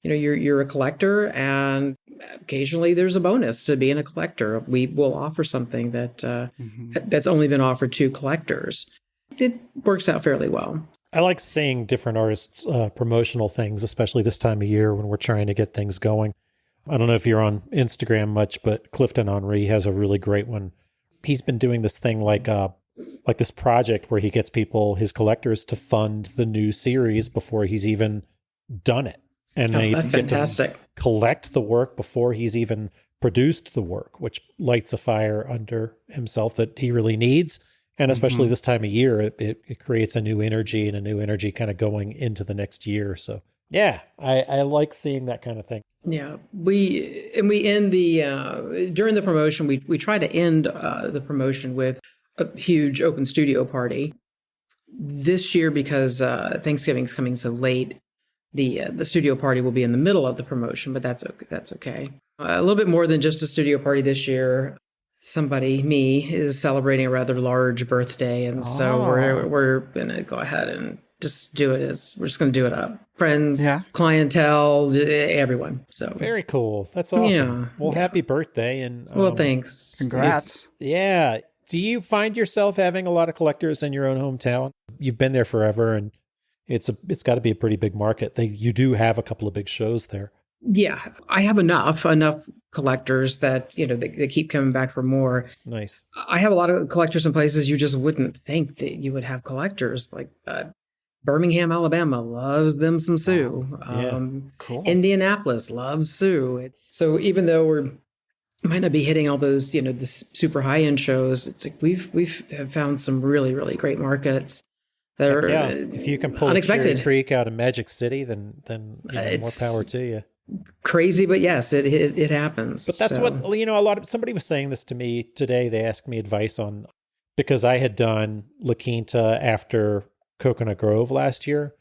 you're a collector, and occasionally there's a bonus to being a collector. We will offer something that that's only been offered to collectors. It works out fairly well. I like seeing different artists' promotional things, especially this time of year when we're trying to get things going. I don't know if you're on Instagram much, but Clifton Henry has a really great one. He's been doing this thing like this project where he gets his collectors, to fund the new series before he's even done it. And they That's get fantastic. to collect the work before he's even produced the work, which lights a fire under himself that he really needs. And especially this time of year, it creates a new energy kind of going into the next year. So yeah, I like seeing that kind of thing. Yeah, we end during the promotion, we try to end the promotion with a huge open studio party. This year, because Thanksgiving's coming so late, the studio party will be in the middle of the promotion, but that's okay. That's okay. A little bit more than just a studio party this year. Me, is celebrating a rather large birthday, and so we're gonna go ahead and just do it we're just gonna do it up. Friends, clientele, everyone. So very cool. That's awesome. Yeah, well, happy birthday, and well, thanks. Congrats. Yeah. Do you find yourself having a lot of collectors in your own hometown? You've been there forever, and it's got to be a pretty big market. You do have a couple of big shows there. Yeah, I have enough collectors that, they keep coming back for more. Nice. I have a lot of collectors in places you just wouldn't think that you would have collectors. Like Birmingham, Alabama loves them some Sue. Cool. Indianapolis loves Sue. So even though we might not be hitting all those, the super high end shows, it's like we've found some really, really great markets. That are if you can pull unexpected. Cherry Creek out of Magic City, then more power to you. Crazy, but yes, it happens. But that's what somebody was saying this to me today. They asked me advice on, because I had done La Quinta after Coconut Grove last year,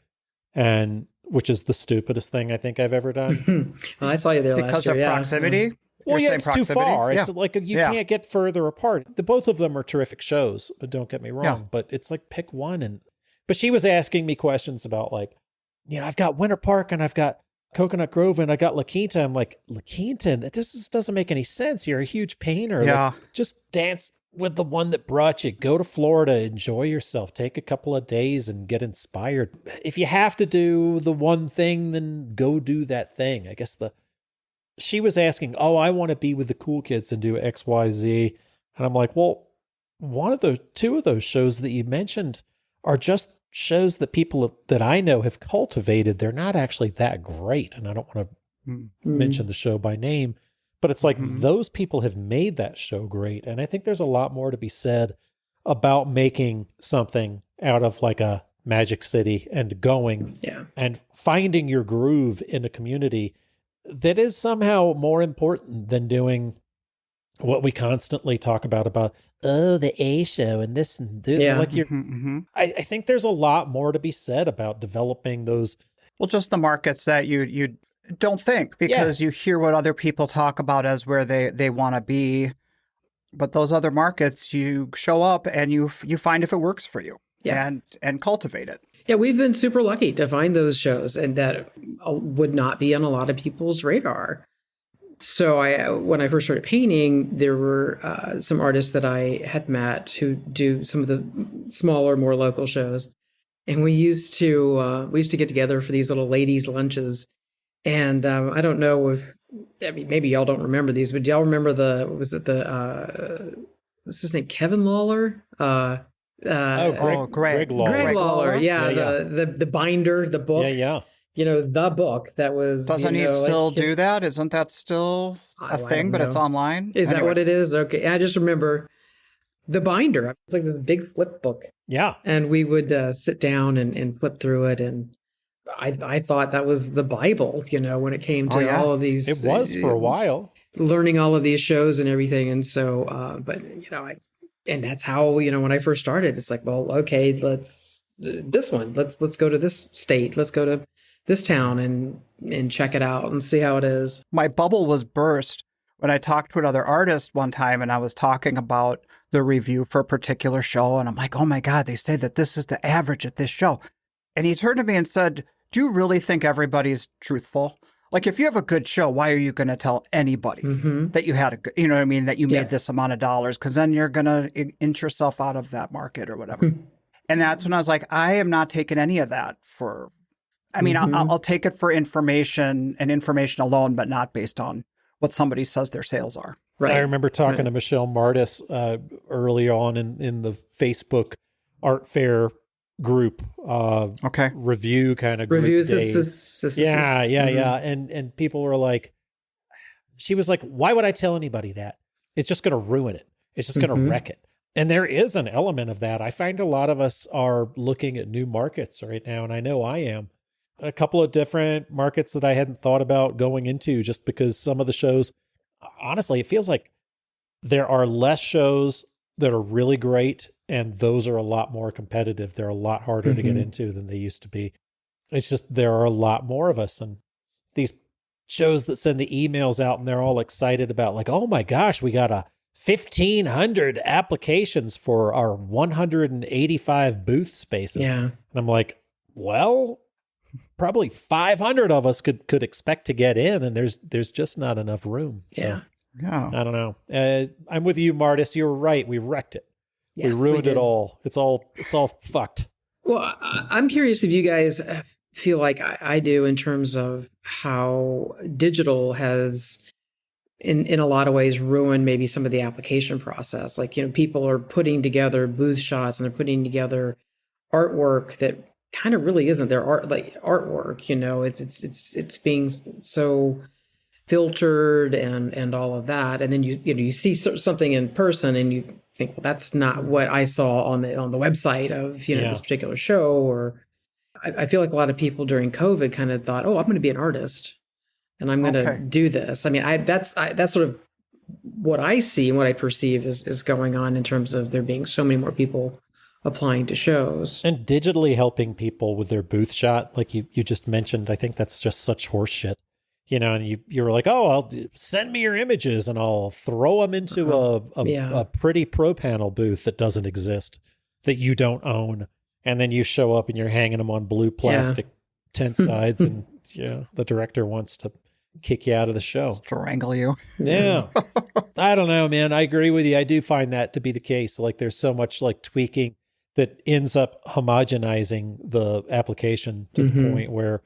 and which is the stupidest thing I think I've ever done. Well, I saw you there last year. Because of proximity? Well, You're it's saying too proximity? far. Yeah. It's like you can't get further apart. Both of them are terrific shows, don't get me wrong, but it's like pick one. But she was asking me questions about I've got Winter Park and I've got Coconut Grove and I got La Quinta. I'm like, La Quinta? That just doesn't make any sense. You're a huge painter. Yeah. Just dance with the one that brought you. Go to Florida, enjoy yourself, take a couple of days and get inspired. If you have to do the one thing, then go do that thing. I guess she was asking, I want to be with the cool kids and do X, Y, Z. And I'm like, well, two of those shows that you mentioned are just shows that people that I know have cultivated. They're not actually that great. And I don't want to mention the show by name, but it's like those people have made that show great. And I think there's a lot more to be said about making something out of like a Magic City and going and finding your groove in a community that is somehow more important than doing what we constantly talk about the A show and this and this. Like I think there's a lot more to be said about developing those. Well, just the markets that you don't think, because you hear what other people talk about as where they want to be. But those other markets, you show up and you find if it works for you and cultivate it. Yeah, we've been super lucky to find those shows, and that would not be on a lot of people's radar. So when I first started painting, there were some artists that I had met who do some of the smaller, more local shows. And we used to get together for these little ladies' lunches. And I don't know maybe y'all don't remember these, but do y'all remember the what's his name? Kevin Lawler? Greg Lawler. Greg Lawler. Yeah, Yeah, the binder, the book. Yeah. The book that was. Doesn't he still do that? Isn't that still a I thing, don't but it's know. online? Is that Anyway. what it is? Okay. I just remember the binder. It's like this big flip book. Yeah. And we would sit down and flip through it. And I thought that was the Bible, when it came to all of these. It was for a while. Learning all of these shows and everything. And so, and that's how, when I first started, it's like, well, okay, let's go to this state. Let's go to this town and check it out and see how it is. My bubble was burst when I talked to another artist one time, and I was talking about the review for a particular show. And I'm like, oh my God, they say that this is the average at this show. And he turned to me and said, do you really think everybody's truthful? Like, if you have a good show, why are you going to tell anybody that you had a good, that you made this amount of dollars? Because then you're going to inch yourself out of that market or whatever. And that's when I was like, I am not taking any of that for, I'll take it for information and information alone, but not based on what somebody says their sales are. Right. I remember talking to Michelle Martis early on in the Facebook art fair group review kind of group reviews days. Yeah. And people were like, she was like, why would I tell anybody that? It's just going to ruin it. It's just going to wreck it. And there is an element of that. I find a lot of us are looking at new markets right now, and I know I am. A couple of different markets that I hadn't thought about going into, just because some of the shows, honestly, it feels like there are less shows that are really great, and those are a lot more competitive. They're a lot harder to get into than they used to be. It's just there are a lot more of us, and these shows that send the emails out and they're all excited about, like, oh my gosh, we got 1,500 applications for our 185 booth spaces. Yeah. And I'm like, well, probably 500 of us could expect to get in, and there's just not enough room. So, Yeah. I don't know. I'm with you, Martis. You were right. We wrecked it. Yes, we ruined it all. It's all fucked. Well, I'm curious if you guys feel like I do in terms of how digital has, in a lot of ways, ruined maybe some of the application process. Like, people are putting together booth shots and they're putting together artwork that kind of really isn't their artwork. It's being so filtered and all of that, and then you see something in person and you think, well, that's not what I saw on the website of this particular show. Or I feel like a lot of people during COVID kind of thought, oh, I'm going to be an artist and I'm going to do this. That's sort of what I see and what I perceive is going on in terms of there being so many more people applying to shows. And digitally helping people with their booth shot, like you just mentioned. I think that's just such horse shit. And you were like, oh, I'll send me your images and I'll throw them into a pretty pro panel booth that doesn't exist, that you don't own. And then you show up and you're hanging them on blue plastic tent sides, and the director wants to kick you out of the show. Strangle you. Yeah. I don't know, man. I agree with you. I do find that to be the case. Like, there's so much like tweaking that ends up homogenizing the application to the point where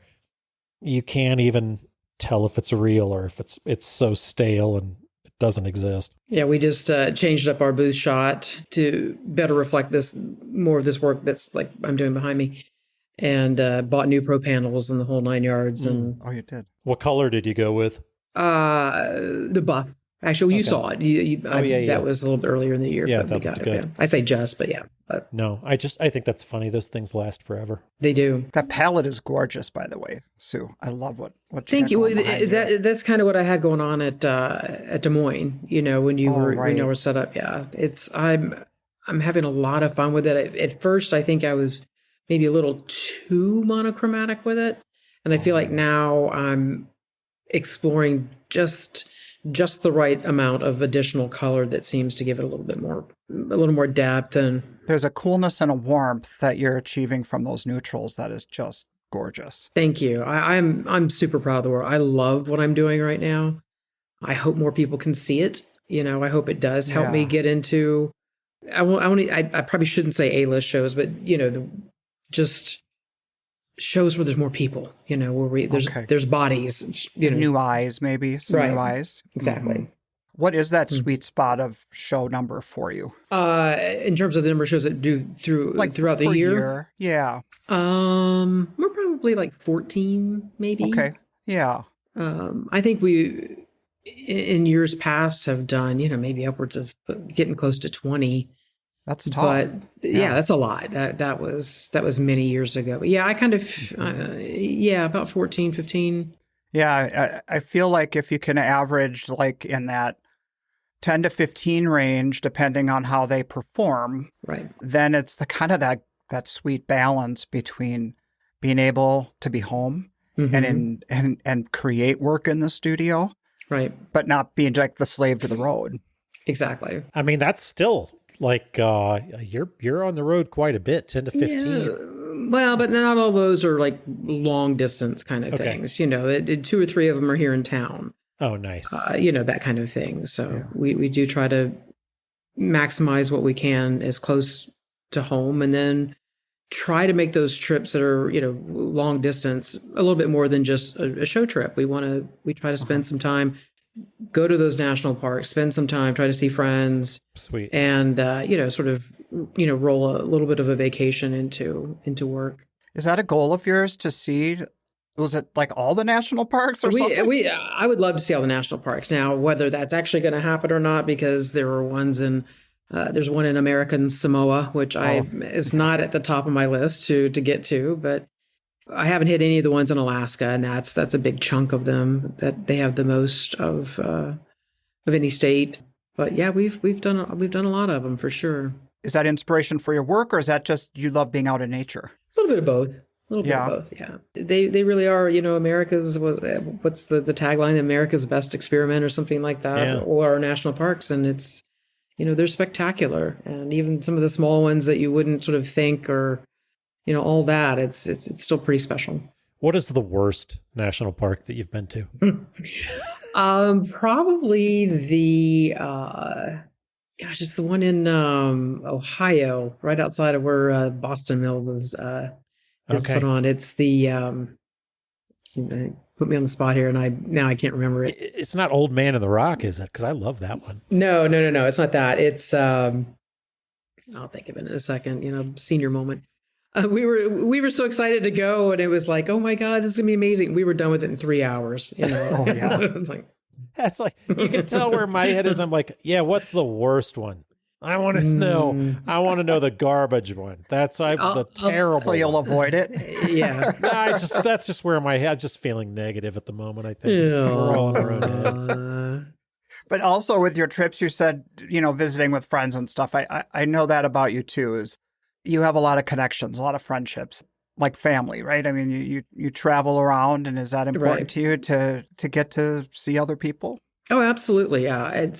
you can't even tell if it's real or if it's so stale and it doesn't exist. Yeah, we just changed up our booth shot to better reflect more of this work that's like I'm doing behind me, and bought new pro panels and the whole 9 yards. And Oh, you did. What color did you go with? The buff. Actually, you saw it. That was a little bit earlier in the year. Yeah, but we got it. good. Yeah. I say just, but yeah. But No, I think that's funny. Those things last forever. they do. That palette is gorgeous, by the way, Sue. I love what Thank you. got going behind you. That's kind of what I had going on at Des Moines. when you were set up. Yeah, I'm having a lot of fun with it. At first, I think I was maybe a little too monochromatic with it, and I feel like now I'm exploring just the right amount of additional color that seems to give it a little more depth. And There's a coolness and a warmth that you're achieving from those neutrals that is just gorgeous. thank you. I'm super proud of the work. I love what I'm doing right now. I hope more people can see it. I hope it does help me get into. I probably shouldn't say A-list shows, but just shows where there's more people. Where there's bodies. New eyes, maybe some Right. new eyes. Exactly. What is that sweet spot of show number for you? In terms of the number of shows that do throughout the year? Yeah. We're probably like 14, maybe. Okay. Yeah. I think we, in years past, have done, maybe upwards of getting close to 20. That's tough. But yeah, that's a lot. That was many years ago. But yeah, I kind of, about 14, 15. Yeah. I feel like if you can average like in that 10 to 15 range, depending on how they perform, right, then it's the kind of that sweet balance between being able to be home and create work in the studio, right, but not being like the slave to the road. Exactly. I mean, that's still like you're on the road quite a bit, 10 to 15. Yeah. Well, but not all those are like long distance kind of things. 2 or 3 of them are here in town. Oh, nice. That kind of thing. So we do try to maximize what we can as close to home, and then try to make those trips that are, long distance a little bit more than just a show trip. We try to spend some time, go to those national parks, spend some time, try to see friends. Sweet. And, sort of, roll a little bit of a vacation into work. Is that a goal of yours to see? Was it like all the national parks or something? I would love to see all the national parks. Now, whether that's actually going to happen or not, because there are ones there's one in American Samoa, which is not at the top of my list to get to, but I haven't hit any of the ones in Alaska, and that's a big chunk of them that they have the most of any state. But yeah, we've done a lot of them for sure. Is that inspiration for your work, or is that just you love being out in nature? A little bit of both. Yeah. They really are, America's, what's the tagline? America's best experiment or something like that, or our national parks. And it's, they're spectacular. And even some of the small ones that you wouldn't sort of think, or, all that, it's still pretty special. What is the worst national park that you've been to? Probably it's the one in Ohio, right outside of where Boston Mills is put on. It's the put me on the spot here, and I can't remember it. It's not Old Man in the Rock, is it? Because I love that one. No, it's not that. It's I'll think of it in a second. Senior moment. We were so excited to go, and it was like, oh my God, this is gonna be amazing. We were done with it in 3 hours. Oh yeah. It's like, that's like, you can tell where my head is. I'm like, yeah, what's the worst one? I want to know. I want to know the garbage one. That's the terrible. So you'll avoid it. Yeah. That's just where my head. Just feeling negative at the moment. I think so we're all in our own heads. But also with your trips, you said visiting with friends and stuff. I know that about you too. Is you have a lot of connections, a lot of friendships, like family, right? I mean, you travel around, and is that important to you to get to see other people? Oh, absolutely. Yeah.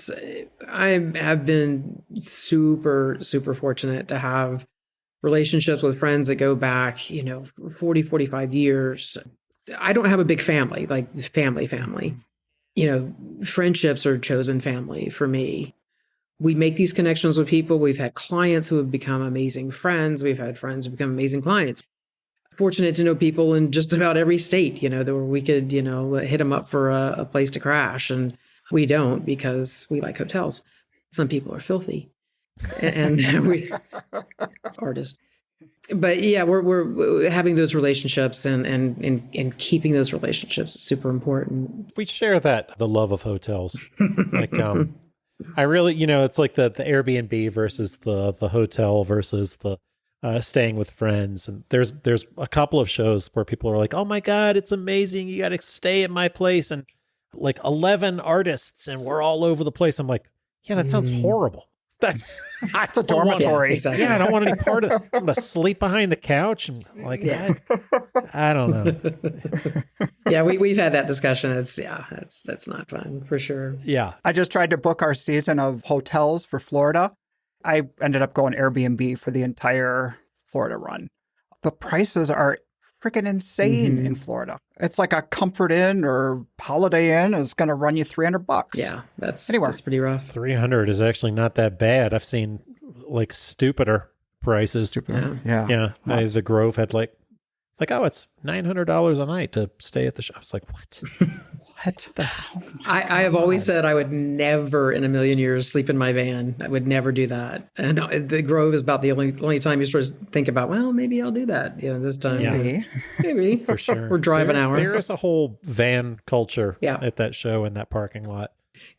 I have been super, super fortunate to have relationships with friends that go back, 40, 45 years. I don't have a big family, like family. Friendships are chosen family for me. We make these connections with people. We've had clients who have become amazing friends. We've had friends who become amazing clients. Fortunate to know people in just about every state, where we could, hit them up for a place to crash. And we don't, because we like hotels. Some people are filthy, and we artists. But yeah, we're having those relationships and keeping those relationships is super important. We share the love of hotels. Like I really, it's like the Airbnb versus the hotel versus the staying with friends. And there's a couple of shows where people are like, oh my God, it's amazing. You got to stay at my place. And like 11 artists, and we're all over the place. I'm like, yeah, that sounds horrible. That's a dormitory. Yeah, exactly. Yeah, I don't want any part of it. I'm going to sleep behind the couch. And like, I don't know. Yeah, we've had that discussion. That's not fun for sure. Yeah. I just tried to book our season of hotels for Florida. I ended up going Airbnb for the entire Florida run. The prices are freaking insane in Florida. It's like a Comfort Inn or Holiday Inn is going to run you $300. Yeah, that's pretty rough. 300 is actually not that bad. I've seen like stupider prices. Yeah. The Grove had it's $900 a night to stay at the shop. I was like, what? What? I have always said I would never in a million years sleep in my van. I would never do that. And the Grove is about the only time you sort of think about, well, maybe I'll do that. This time. Yeah. Maybe. For sure. Or drive an hour. There is a whole van culture at that show in that parking lot.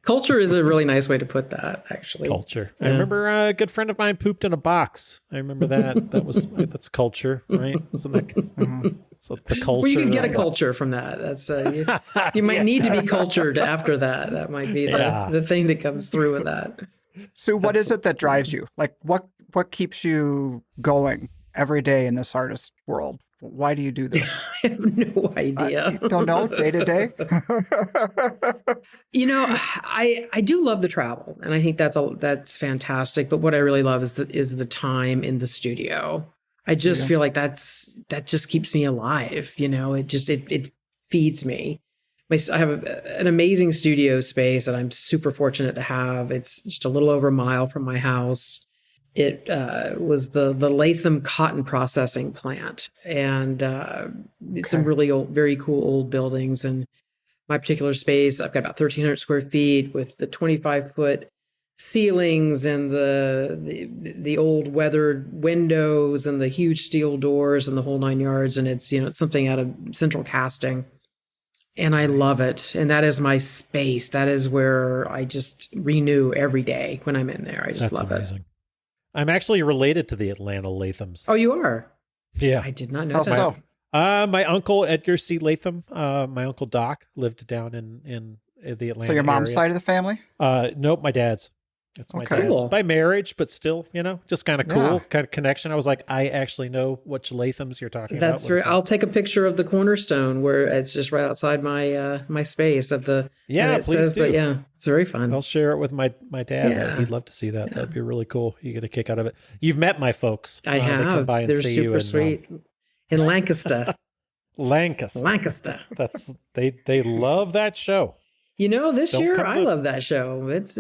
Culture is a really nice way to put that, actually. Culture. I remember a good friend of mine pooped in a box. I remember that. That's culture, right? Isn't that the culture? Well, you can get a culture from that. That's you might need to be cultured after that. That might be the thing that comes through with that. So what is it that drives you? Like what keeps you going every day in this artist world? Why do you do this? I have no idea. You don't know, day to day? I do love the travel, and I think that's fantastic. But what I really love is the time in the studio. I just feel like that just keeps me alive. It feeds me. I have an amazing studio space that I'm super fortunate to have. It's just a little over a mile from my house. It was the Latham cotton processing plant, and it's some really old, very cool old buildings. And my particular space, I've got about 1,300 square feet with the 25-foot ceilings and the old weathered windows and the huge steel doors and the whole 9 yards. And it's something out of central casting. And I love it. And that is my space. That is where I just renew every day when I'm in there. I just love it. I'm actually related to the Atlanta Lathams. Oh, you are? Yeah. I did not know that. So? My uncle, Edgar C. Latham, my uncle Doc, lived down in the Atlanta So your mom's area. side of the family? Nope, my dad's. It's my dad's. Cool. By marriage, but still, just kind of cool, kind of connection. I was like, I actually know which Lathams you're talking about. That's right. I'll take a picture of the cornerstone where it's just right outside my space of the. Yeah, please do. It's very fun. I'll share it with my dad. Yeah. He'd love to see that. That'd be really cool. You get a kick out of it. You've met my folks. I have. They come by and They're see super you sweet. In Lancaster. Lancaster. They love that show. This year I love that show. It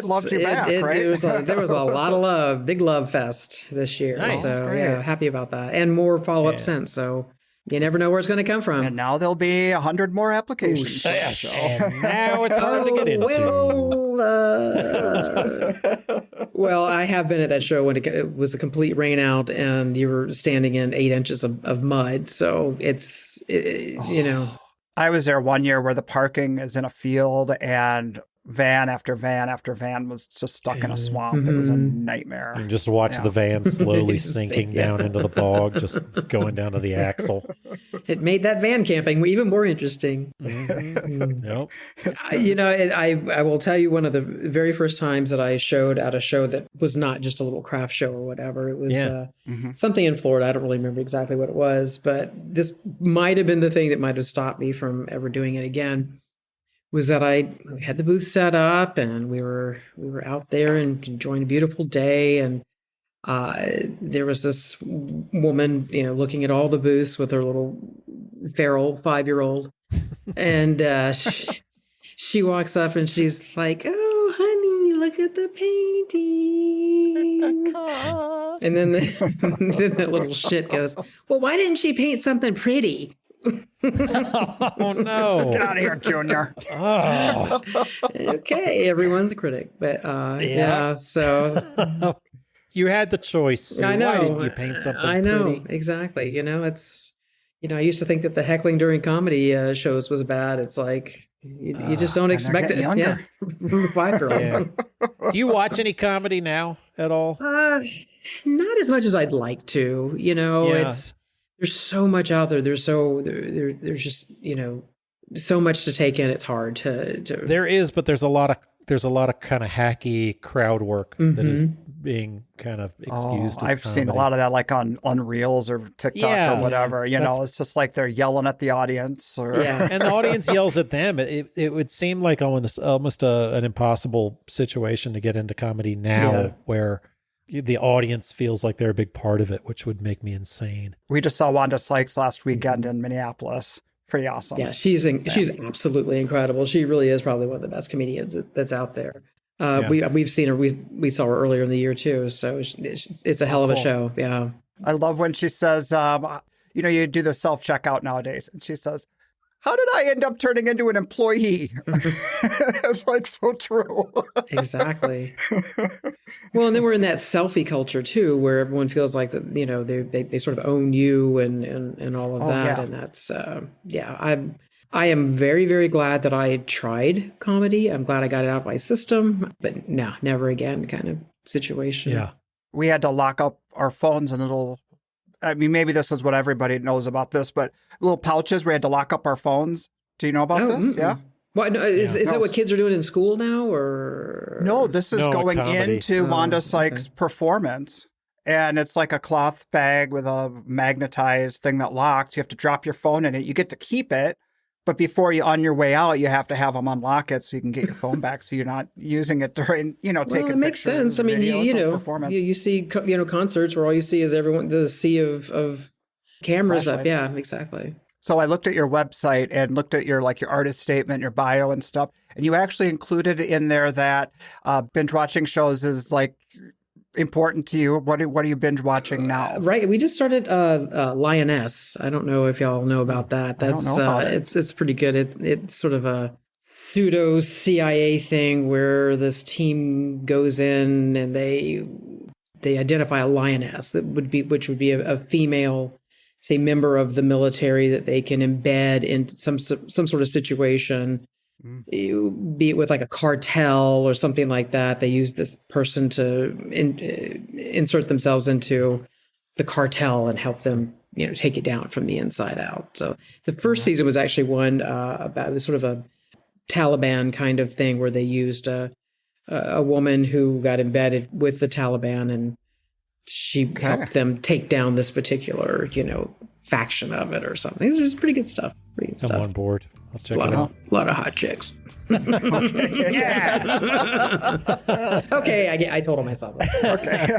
loves you back, right? There was a lot of love, big love fest this year. Nice. So Great. happy about that, and more follow up since. So you never know where it's going to come from. And now there'll be 100 more applications. And now it's hard to get into. Well, I have been at that show when it was a complete rain out and you were standing in 8 inches of mud. So I was there one year where the parking is in a field and van after van after van was just stuck in a swamp. It was a nightmare. And just watch the van slowly sinking down into the bog, just going down to the axle. It made that van camping even more interesting. Nope. I will tell you one of the very first times that I showed at a show that was not just a little craft show or whatever. It was something in Florida. I don't really remember exactly what it was, but this might have been the thing that might have stopped me from ever doing it again. Was that I had the booth set up and we were out there and enjoying a beautiful day, and there was this woman, looking at all the booths with her little feral 5-year-old, and she walks up and she's like, "Oh, honey, look at the paintings." And then then that little shit goes, "Well, why didn't she paint something pretty?" Oh no! Get out of here, Junior. Oh. Okay, everyone's a critic, but so you had the choice. So I know. Why didn't you paint something I know pretty? exactly. It's I used to think that the heckling during comedy shows was bad. It's like you just don't expect it. Younger. From a 5-year-old. Yeah. Do you watch any comedy now at all? Not as much as I'd like to. There's so much out there. There's just so much to take in. It's hard to. There is, but there's a lot of kind of hacky crowd work that is being kind of excused. As I've seen a comedy. lot of that, like on Reels or TikTok or whatever. It's just like they're yelling at the audience. And the audience yells at them. It would seem like almost an impossible situation to get into comedy now, where the audience feels like they're a big part of it, which would make me insane. We just saw Wanda Sykes last weekend in Minneapolis. Pretty awesome. Yeah, she's absolutely incredible. She really is probably one of the best comedians that's out there. We've seen her. We saw her earlier in the year too. So it's a hell of a show. Yeah. I love when she says, you do the self checkout nowadays, and she says, how did I end up turning into an employee? It's like so true. Exactly. Well, and then we're in that selfie culture too, where everyone feels like that, they sort of own you and all of that. Yeah. And that's, I am very, very glad that I tried comedy. I'm glad I got it out of my system, but no, never again kind of situation. Yeah. We had to lock up our phones in maybe this is what everybody knows about this, but little pouches we had to lock up our phones. Do you know about this? Mm-mm. Yeah. What, no, is that what kids are doing in school now, or? No, this is going comedy. into Wanda Sykes' performance. And it's like a cloth bag with a magnetized thing that locks. You have to drop your phone in it. You get to keep it. But before on your way out, you have to have them unlock it so you can get your phone back, so you're not using it during, taking pictures. Well, it makes sense. I mean, performance. You see, concerts where all you see is the sea of cameras up. Yeah, exactly. So I looked at your website and looked at your artist statement, your bio and stuff, and you actually included in there that binge watching shows is important to you. What are you binge watching now? Right. We just started Lioness. I don't know if y'all know about that. That's I don't know about it. It's pretty good. It's sort of a pseudo CIA thing where this team goes in and they identify a lioness which would be a female, say, member of the military that they can embed in some sort of situation. Be it with like a cartel or something like that. They use this person to insert themselves into the cartel and help them, take it down from the inside out. So the first season was actually one about, it was sort of a Taliban kind of thing where they used a woman who got embedded with the Taliban, and she helped them take down this particular, faction of it or something. It's just pretty good stuff. I'm on board. I'll check it out. A lot of hot chicks. Okay. Yeah. Okay, I told myself. Okay.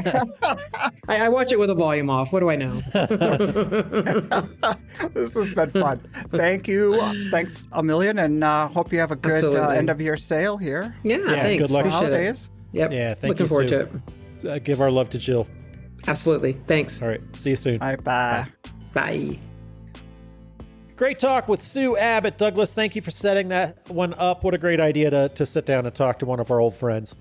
I watch it with the volume off. What do I know? This has been fun. Thank you. Thanks a million, and hope you have a good end of year sale here. Yeah, thanks. Good luck. Appreciate Holidays. it. Yep. Yeah, Looking forward to it. Give our love to Jill. Absolutely. Thanks. All right. See you soon. All right, bye. Bye. Great talk with Sue Abbott. Douglas, thank you for setting that one up. What a great idea to sit down and talk to one of our old friends.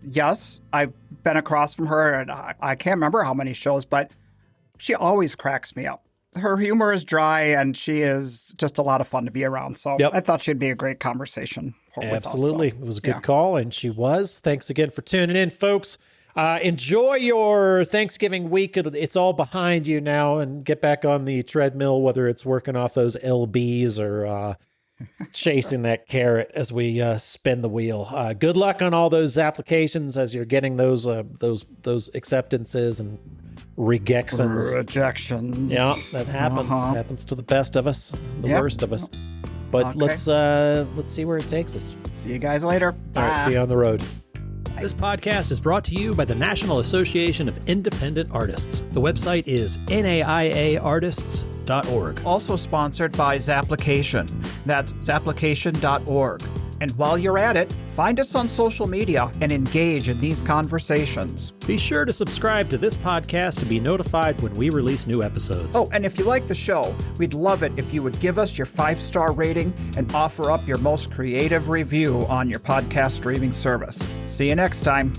Yes, I've been across from her, and I can't remember how many shows, but she always cracks me up. Her humor is dry, and she is just a lot of fun to be around. So I thought she'd be a great conversation with us. Absolutely. It was a good call, and she was. Thanks again for tuning in, folks. Enjoy your Thanksgiving week. It's all behind you now, and get back on the treadmill, whether it's working off those LBs or chasing that carrot as we spin the wheel. Good luck on all those applications as you're getting those acceptances and rejections. Yeah, that happens. Happens to the best of us, the worst of us. But let's see where it takes us. See you guys later. Bye. All right, see you on the road. This podcast is brought to you by the National Association of Independent Artists. The website is naiaartists.org. Also sponsored by Zapplication. That's zapplication.org. And while you're at it, find us on social media and engage in these conversations. Be sure to subscribe to this podcast to be notified when we release new episodes. Oh, and if you like the show, we'd love it if you would give us your 5-star rating and offer up your most creative review on your podcast streaming service. See you next time.